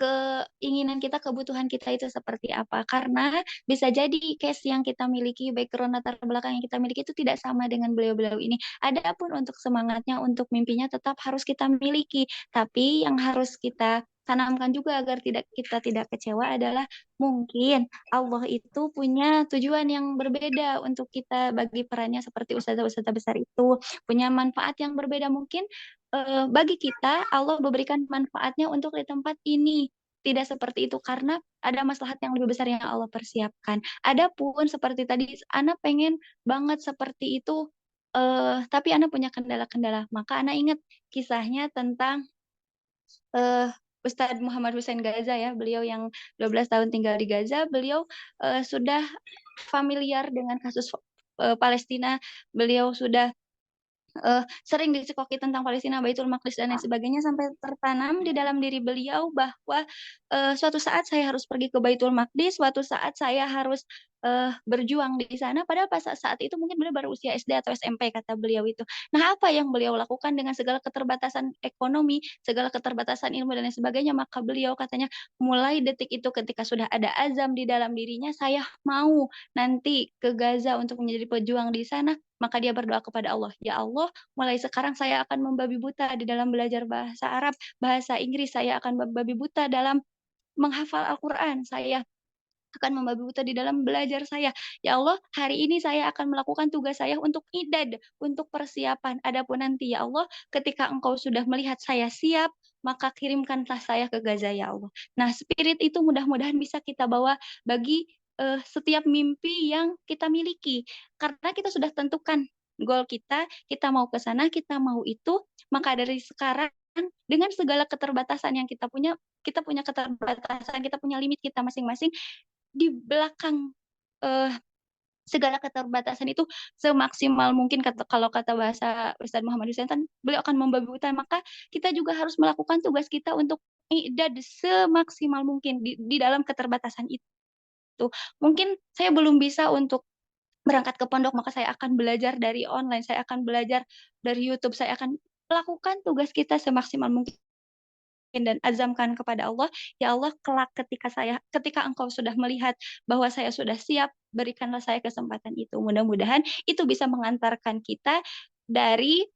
keinginan kita, kebutuhan kita itu seperti apa. Karena bisa jadi case yang kita miliki, background latar belakang yang kita miliki itu tidak sama dengan beliau-beliau ini. Adapun untuk semangatnya, untuk mimpinya tetap harus kita miliki. Tapi yang harus kita tanamkan juga agar kita tidak kecewa adalah mungkin Allah itu punya tujuan yang berbeda untuk kita, bagi perannya seperti ustazah-ustazah besar itu punya manfaat yang berbeda. Mungkin bagi kita Allah memberikan manfaatnya untuk di tempat ini tidak seperti itu karena ada maslahat yang lebih besar yang Allah persiapkan. Adapun seperti tadi anak pengen banget seperti itu, tapi anak punya kendala-kendala, maka anak ingat kisahnya tentang Ustadz Muhammad Hussein Gaza ya, beliau yang 12 tahun tinggal di Gaza, beliau sudah familiar dengan kasus Palestina, beliau sudah sering dicekoki tentang Palestina, Baitul Maqdis dan lain sebagainya, sampai tertanam di dalam diri beliau bahwa suatu saat saya harus pergi ke Baitul Maqdis, suatu saat saya harus berjuang di sana. Padahal pas saat itu mungkin beliau baru usia SD atau SMP kata beliau itu. Nah, apa yang beliau lakukan dengan segala keterbatasan ekonomi, segala keterbatasan ilmu dan lain sebagainya, maka beliau katanya mulai detik itu ketika sudah ada azam di dalam dirinya, saya mau nanti ke Gaza untuk menjadi pejuang di sana, maka dia berdoa kepada Allah, ya Allah, mulai sekarang saya akan membabi buta di dalam belajar bahasa Arab, bahasa Inggris, saya akan membabi buta dalam menghafal Al-Quran, saya akan membabi buta di dalam belajar saya. Ya Allah, hari ini saya akan melakukan tugas saya untuk idad, untuk persiapan. Adapun nanti ya Allah, ketika Engkau sudah melihat saya siap, maka kirimkanlah saya ke Gaza ya Allah. Nah, spirit itu mudah-mudahan bisa kita bawa bagi setiap mimpi yang kita miliki. Karena kita sudah tentukan goal kita mau ke sana, kita mau itu, maka dari sekarang dengan segala keterbatasan yang kita punya keterbatasan, kita punya limit kita masing-masing, di belakang eh, segala keterbatasan itu semaksimal mungkin, kalau kata bahasa Ustadz Muhammad Hussein kan beliau akan membabi buta, maka kita juga harus melakukan tugas kita untuk i'dad semaksimal mungkin di dalam keterbatasan itu. Mungkin saya belum bisa untuk berangkat ke pondok, maka saya akan belajar dari online, saya akan belajar dari YouTube, saya akan lakukan tugas kita semaksimal mungkin dan azamkan kepada Allah, ya Allah kelak ketika engkau sudah melihat bahwa saya sudah siap, berikanlah saya kesempatan itu. Mudah-mudahan itu bisa mengantarkan kita dari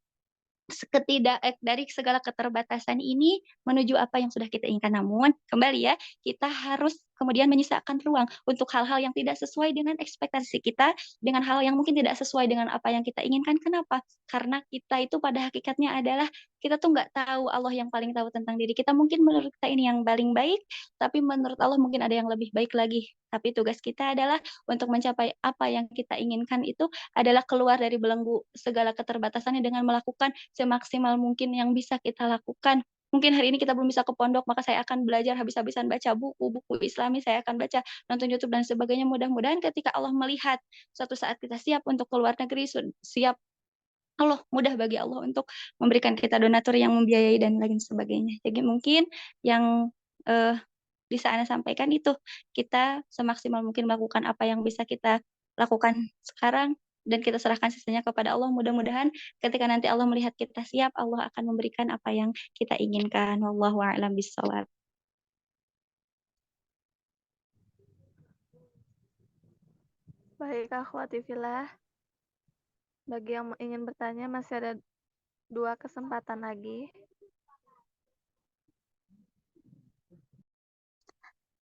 dari segala keterbatasan ini menuju apa yang sudah kita inginkan. Namun kembali ya, kita harus kemudian menyisakan ruang untuk hal-hal yang tidak sesuai dengan ekspektasi kita, dengan hal yang mungkin tidak sesuai dengan apa yang kita inginkan. Kenapa? Karena kita itu pada hakikatnya adalah kita tuh nggak tahu Allah yang paling tahu tentang diri kita. Mungkin menurut kita ini yang paling baik, tapi menurut Allah mungkin ada yang lebih baik lagi. Tapi tugas kita adalah untuk mencapai apa yang kita inginkan itu adalah keluar dari belenggu segala keterbatasannya dengan melakukan semaksimal mungkin yang bisa kita lakukan. Mungkin hari ini kita belum bisa ke pondok, maka saya akan belajar habis-habisan baca buku Islami, saya akan baca, nonton YouTube dan sebagainya. Mudah-mudahan ketika Allah melihat suatu saat kita siap untuk keluar negeri, siap Allah mudah bagi Allah untuk memberikan kita donatur yang membiayai dan lain sebagainya. Jadi mungkin yang bisa Anda sampaikan itu kita semaksimal mungkin melakukan apa yang bisa kita lakukan sekarang dan kita serahkan sisanya kepada Allah. Mudah-mudahan ketika nanti Allah melihat kita siap, Allah akan memberikan apa yang kita inginkan. Wallahu a'lam bishawab. Baik, akhwati fillah. Bagi yang ingin bertanya, masih ada 2 kesempatan lagi.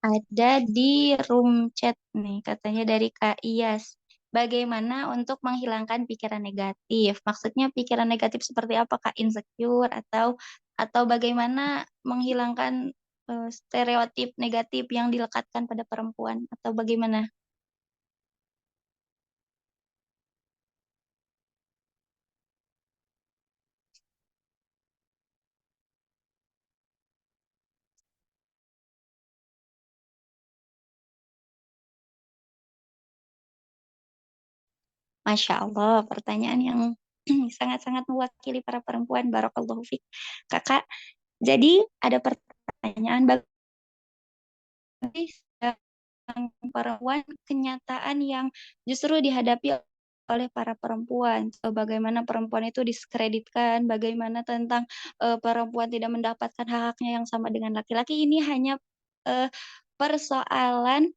Ada di room chat nih, katanya dari Kak Iyas. Bagaimana untuk menghilangkan pikiran negatif? Maksudnya pikiran negatif seperti apa, Kak? Insecure atau bagaimana menghilangkan stereotip negatif yang dilekatkan pada perempuan atau bagaimana? Masya Allah, pertanyaan yang sangat-sangat mewakili para perempuan. Barakallahu fiik. Kakak, jadi ada pertanyaan bagi perempuan, kenyataan yang justru dihadapi oleh para perempuan. Bagaimana perempuan itu diskreditkan, bagaimana tentang perempuan tidak mendapatkan hak-haknya yang sama dengan laki-laki. Ini hanya persoalan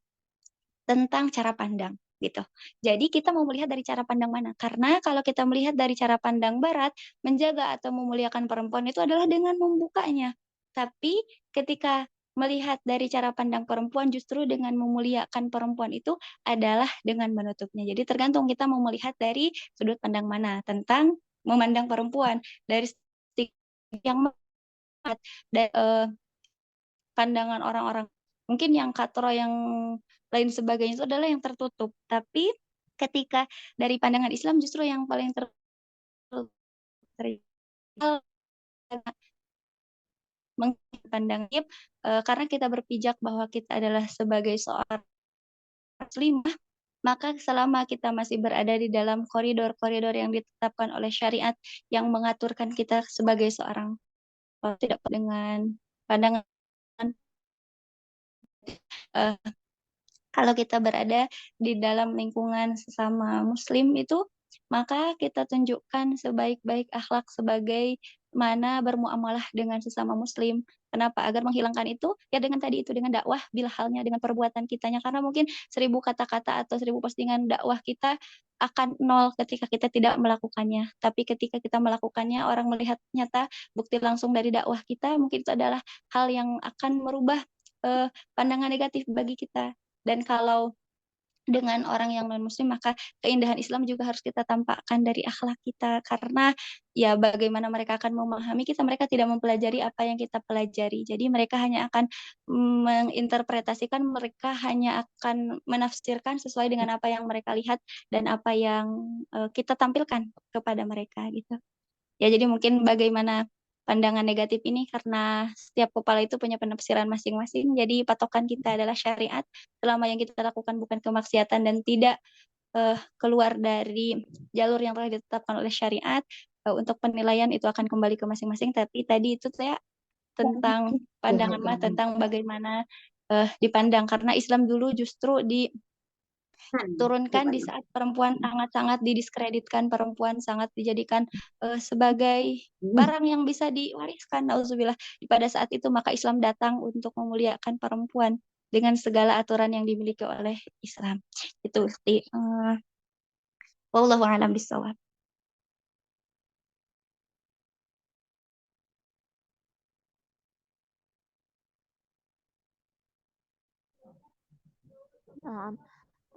tentang cara pandang gitu. Jadi kita mau melihat dari cara pandang mana? Karena kalau kita melihat dari cara pandang barat, menjaga atau memuliakan perempuan itu adalah dengan membukanya. Tapi ketika melihat dari cara pandang perempuan justru dengan memuliakan perempuan itu adalah dengan menutupnya. Jadi tergantung kita mau melihat dari sudut pandang mana tentang memandang perempuan dari yang dari pandangan orang-orang mungkin yang katro yang lain sebagainya itu adalah yang tertutup. Tapi ketika dari pandangan Islam justru yang paling tertutup pandang karena kita berpijak bahwa kita adalah sebagai seorang muslimah, maka selama kita masih berada di dalam koridor-koridor yang ditetapkan oleh syariat yang mengaturkan kita sebagai seorang tidak dengan pandangan kalau kita berada di dalam lingkungan sesama muslim itu, maka kita tunjukkan sebaik-baik akhlak sebagai mana bermuamalah dengan sesama muslim. Kenapa? Agar menghilangkan itu, ya dengan tadi itu, dengan dakwah, bila halnya dengan perbuatan kitanya. Karena mungkin 1000 kata-kata atau 1000 postingan dakwah kita akan nol ketika kita tidak melakukannya. Tapi ketika kita melakukannya, orang melihat nyata bukti langsung dari dakwah kita, mungkin itu adalah hal yang akan merubah pandangan negatif bagi kita. Dan kalau dengan orang yang non-muslim, maka keindahan Islam juga harus kita tampakkan dari akhlak kita. Karena ya bagaimana mereka akan memahami kita, mereka tidak mempelajari apa yang kita pelajari. Jadi mereka hanya akan menginterpretasikan, mereka hanya akan menafsirkan sesuai dengan apa yang mereka lihat dan apa yang kita tampilkan kepada mereka gitu. Ya jadi mungkin bagaimana pandangan negatif ini karena setiap kepala itu punya penafsiran masing-masing. Jadi patokan kita adalah syariat. Selama yang kita lakukan bukan kemaksiatan dan tidak keluar dari jalur yang telah ditetapkan oleh syariat, untuk penilaian itu akan kembali ke masing-masing. Tapi tadi itu saya tentang pandangan tentang bagaimana dipandang. Karena Islam dulu justru turunkan di saat perempuan sangat-sangat didiskreditkan, perempuan sangat dijadikan sebagai barang yang bisa diwariskan, nauzubillah. Pada saat itu maka Islam datang untuk memuliakan perempuan dengan segala aturan yang dimiliki oleh Islam. Itu wallahu a'lam bishawab.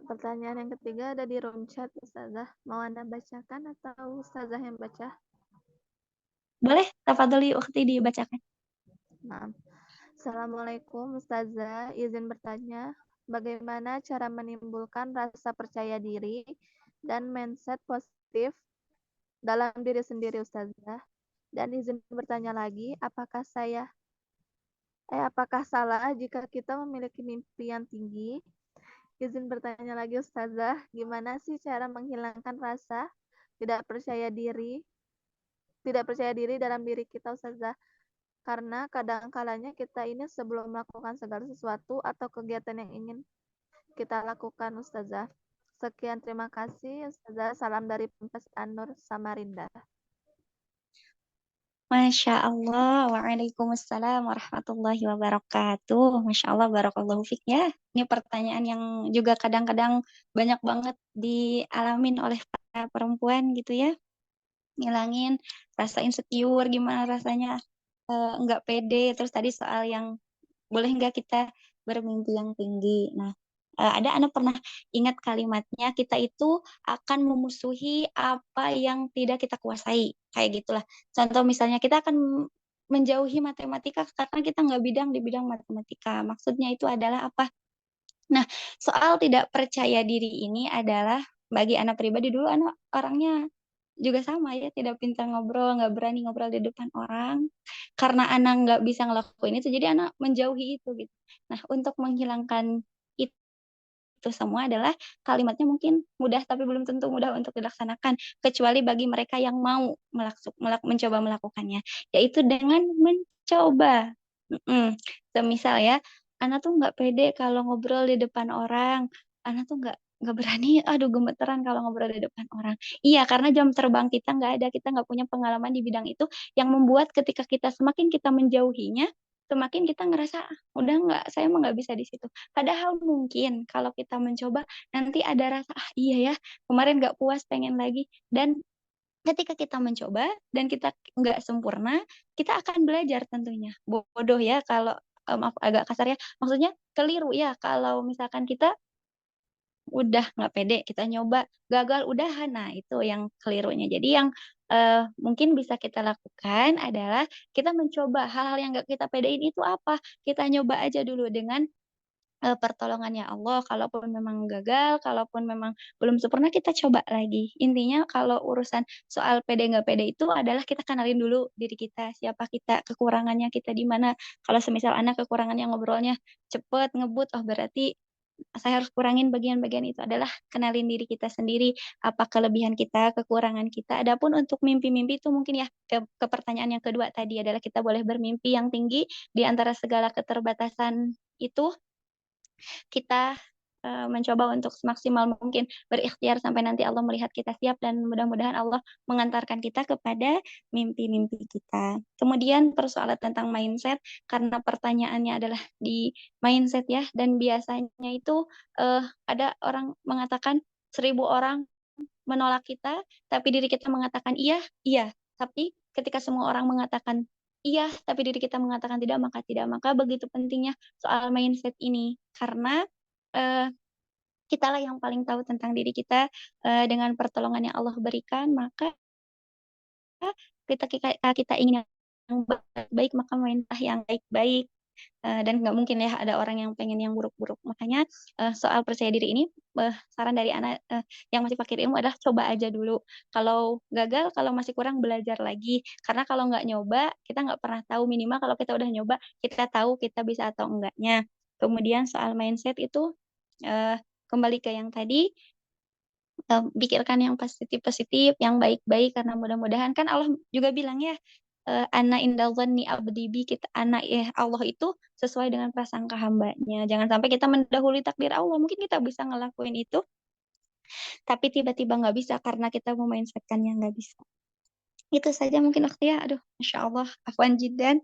Pertanyaan yang ketiga ada di room chat, Ustazah. Mau Anda bacakan atau Ustazah yang baca? Boleh, tafadholi ukhti dibacakan. Nah. Assalamualaikum Ustazah, izin bertanya, bagaimana cara menimbulkan rasa percaya diri dan mindset positif dalam diri sendiri Ustazah? Dan izin bertanya lagi, apakah salah jika kita memiliki mimpi yang tinggi? Izin bertanya lagi Ustazah, gimana sih cara menghilangkan rasa tidak percaya diri dalam diri kita Ustazah? Karena kadang-kalanya kita ini sebelum melakukan segala sesuatu atau kegiatan yang ingin kita lakukan Ustazah. Sekian, terima kasih Ustazah. Salam dari Pempes Anur, Samarinda. Masya Allah, waalaikumsalam warahmatullahi wabarakatuh. Masya Allah, barakallahu fiik ya. Ini pertanyaan yang juga kadang-kadang banyak banget dialamin oleh para perempuan gitu ya. Ngilangin rasa insecure, gimana rasanya nggak pede. Terus tadi soal yang boleh nggak kita bermimpi yang tinggi. Nah, ada anak pernah ingat kalimatnya, kita itu akan memusuhi apa yang tidak kita kuasai. Kayak gitulah. Contoh misalnya kita akan menjauhi matematika karena kita nggak bidang di bidang matematika. Maksudnya itu adalah apa? Nah, soal tidak percaya diri ini adalah bagi anak pribadi dulu anak orangnya juga sama ya, tidak pintar ngobrol, nggak berani ngobrol di depan orang. Karena anak nggak bisa ngelakuin itu, jadi anak menjauhi itu gitu. Nah, untuk menghilangkan itu semua adalah kalimatnya mungkin mudah tapi belum tentu mudah untuk dilaksanakan kecuali bagi mereka yang mau mencoba melakukannya, yaitu dengan mencoba. Semisal ya, Ana tuh nggak pede kalau ngobrol di depan orang, Ana tuh nggak berani, aduh gemeteran kalau ngobrol di depan orang. Iya, karena jam terbang kita nggak ada, kita nggak punya pengalaman di bidang itu, yang membuat ketika kita semakin kita menjauhinya, semakin kita ngerasa udah nggak, saya mah nggak bisa di situ. Padahal mungkin kalau kita mencoba nanti ada rasa iya ya kemarin nggak puas pengen lagi, dan ketika kita mencoba dan kita nggak sempurna kita akan belajar tentunya. Bodoh ya kalau maaf agak kasar ya, maksudnya keliru ya kalau misalkan kita udah nggak pede kita nyoba gagal udahan, nah itu yang kelirunya. Jadi yang mungkin bisa kita lakukan adalah kita mencoba hal-hal yang nggak kita pedein itu apa, kita nyoba aja dulu dengan pertolongannya Allah. Kalaupun memang gagal, kalaupun memang belum sempurna, kita coba lagi. Intinya kalau urusan soal pede nggak pede itu adalah kita kenalin dulu diri kita, siapa kita, kekurangannya kita di mana. Kalau semisal anak kekurangannya ngobrolnya cepet, ngebut, oh berarti saya harus kurangin bagian-bagian itu. Adalah kenalin diri kita sendiri, apa kelebihan kita, kekurangan kita. Adapun untuk mimpi-mimpi itu mungkin ya ke pertanyaan yang kedua tadi adalah kita boleh bermimpi yang tinggi di antara segala keterbatasan itu kita mencoba untuk semaksimal mungkin berikhtiar sampai nanti Allah melihat kita siap, dan mudah-mudahan Allah mengantarkan kita kepada mimpi-mimpi kita. Kemudian persoalan tentang mindset, karena pertanyaannya adalah di mindset ya, dan biasanya itu ada orang mengatakan 1.000 orang menolak kita, tapi diri kita mengatakan iya, iya. Tapi ketika semua orang mengatakan iya, tapi diri kita mengatakan tidak, maka tidak. Maka begitu pentingnya soal mindset ini, karena eh, kitalah yang paling tahu tentang diri kita. Dengan pertolongan yang Allah berikan, maka kita ingin yang baik, maka mainlah yang baik-baik. Dan nggak mungkin ya ada orang yang pengen yang buruk-buruk. Makanya soal percaya diri ini, saran dari anak yang masih pakai ilmu adalah coba aja dulu. Kalau gagal, kalau masih kurang, belajar lagi. Karena kalau nggak nyoba, kita nggak pernah tahu. Minimal kalau kita udah nyoba, kita tahu kita bisa atau enggaknya. Kemudian soal mindset itu kembali ke yang tadi, pikirkan yang positif-positif, yang baik-baik, karena mudah-mudahan kan Allah juga bilang ya, ana inda dhanni abdi bi, kita ana ya Allah itu sesuai dengan prasangka hambanya. Jangan sampai kita mendahului takdir Allah. Mungkin kita bisa ngelakuin itu, tapi tiba-tiba nggak bisa karena kita memindsetkannya nggak bisa. Itu saja mungkin waktu ya. Aduh, Masya Allah, afwan jiddan.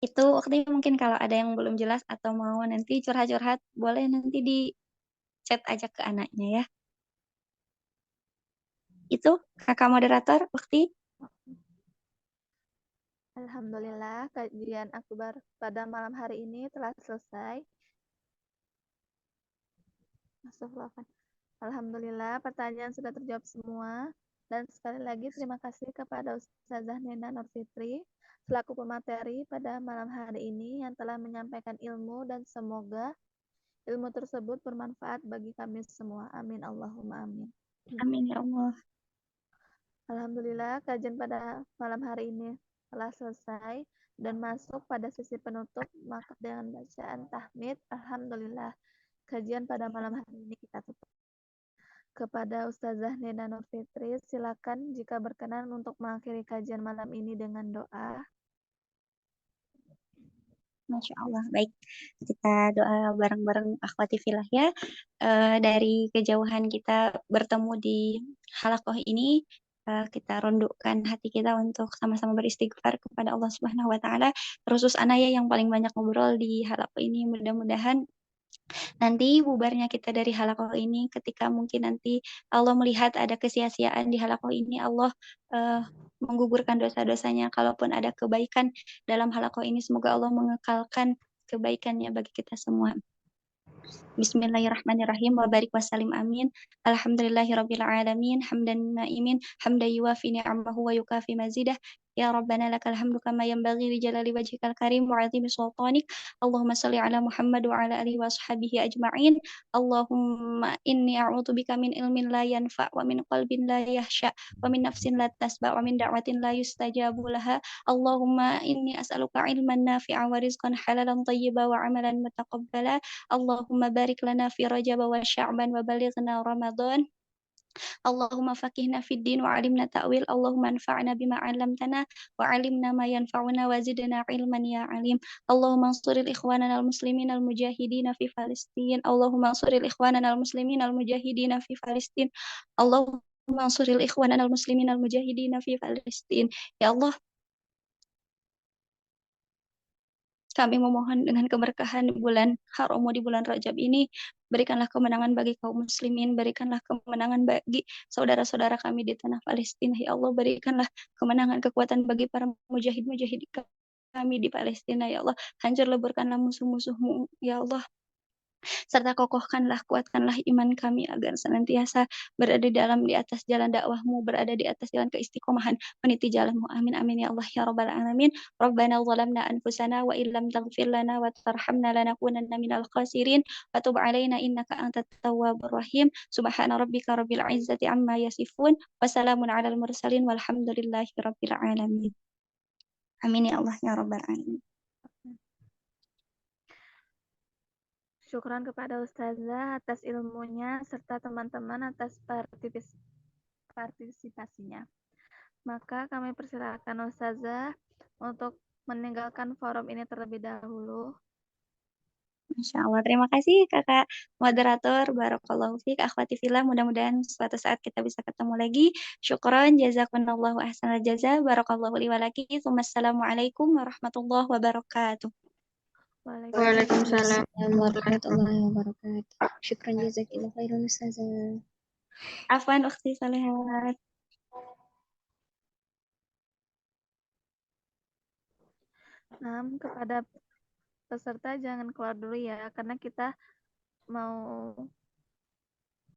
Itu waktu mungkin kalau ada yang belum jelas atau mau nanti curhat-curhat, boleh nanti di chat aja ke anaknya ya. Itu kakak moderator, Ukti. Alhamdulillah, kajian akbar pada malam hari ini telah selesai. Astagfirullahaladzim. Alhamdulillah, pertanyaan sudah terjawab semua. Dan sekali lagi terima kasih kepada Ustazah Nena Nurfitri selaku pemateri pada malam hari ini yang telah menyampaikan ilmu, dan semoga ilmu tersebut bermanfaat bagi kami semua. Amin Allahumma amin. Amin ya Allah. Alhamdulillah, kajian pada malam hari ini telah selesai dan masuk pada sesi penutup, maka dengan bacaan tahmid, Alhamdulillah, kajian pada malam hari ini kita tutup. Kepada Ustazah Nena Nurfitri, silakan jika berkenan untuk mengakhiri kajian malam ini dengan doa. Masya Allah. Baik, kita doa bareng-bareng akhwati filah ya. Dari kejauhan kita bertemu di halakoh ini, kita rundukkan hati kita untuk sama-sama beristighfar kepada Allah Subhanahu wa taala. Terus Anaya yang paling banyak ngobrol di halakoh ini, mudah-mudahan nanti bubarnya kita dari halakoh ini, ketika mungkin nanti Allah melihat ada kesia-siaan di halakoh ini, Allah menggugurkan dosa-dosanya. Kalaupun ada kebaikan dalam halakoh ini, semoga Allah mengekalkan kebaikannya bagi kita semua. Bismillahirrahmanirrahim wa barik wasallim amin. Alhamdulillahirabbil alamin, hamdan naimin, hamdan yuwafi ni'amahu wa yukafi mazidah. Ya Rabbana lakal hamdu kama yanbaghi li jalali wajhikal karim wa 'azimi sultanik. Allahumma shalli ala Muhammad wa ala alihi wa ashabihi ajma'in. Allahumma inni a'udzubika min ilmin la yanfa' wa min qalbin la yahsha' wa min nafsin la tasba' wa min da'watin la yustajabu laha. Allahumma inni as'aluka ilman nafi'a wa rizqan halalan thayyiban wa 'amalan mutaqabbala. Allahumma barik lana fi Rajab wa Sya'ban wa balighna Ramadan. Allahumma faqihna fid din wa 'allimna ta'wil. Allahumma anfa'na bima 'allamtana wa 'allimna ma yanfa'una wa zidna ilman ya 'alim. Allahumma ansuril ikhwanana al-muslimin al-mujahidin fi Palestin. Allahumma ansuril ikhwanana al-muslimin al-mujahidin fi Palestin. Allahumma ansuril ikhwanana al-muslimin al-mujahidin fi Palestin. Ya Allah, kami memohon dengan keberkahan bulan haram di bulan Rajab ini, berikanlah kemenangan bagi kaum muslimin, berikanlah kemenangan bagi saudara-saudara kami di tanah Palestina. Ya Allah, berikanlah kemenangan, kekuatan bagi para mujahid-mujahid kami di Palestina. Ya Allah, hancur leburkanlah musuh-musuhmu. Ya Allah, serta kokohkanlah, kuatkanlah iman kami agar senantiasa berada di atas jalan dakwahmu, berada di atas jalan keistiqomahan, meniti jalanmu. Amin amin ya Allah ya rabbal alamin. Rabbana zalamna anfusana wa illam taghfir lana wa tarhamna lanakunanna minal khasirin wa tub alaina innaka antat tawwabur rahim. Subhana rabbika rabbil izzati amma yasifun wa salamun alal mursalin walhamdulillahi rabbil alamin. Amin ya Allah ya rabbal alamin. Syukran kepada Ustazah atas ilmunya serta teman-teman atas partisipasinya. Maka kami persilakan Ustazah untuk meninggalkan forum ini terlebih dahulu. Masya Allah. Terima kasih kakak moderator. Barakallahu fiik. Akhwati fillah. Mudah-mudahan suatu saat kita bisa ketemu lagi. Syukron. Jazakumullahu ahsanal jaza. Barakallahu li walaki. Wassalamualaikum warahmatullahi wabarakatuh. Waalaikumsalam. warahmatullahi wabarakatuh. Syukran jazakillah khairan Ustazah. Afwan ukhti salihat. Kepada peserta jangan keluar dulu ya, karena kita mau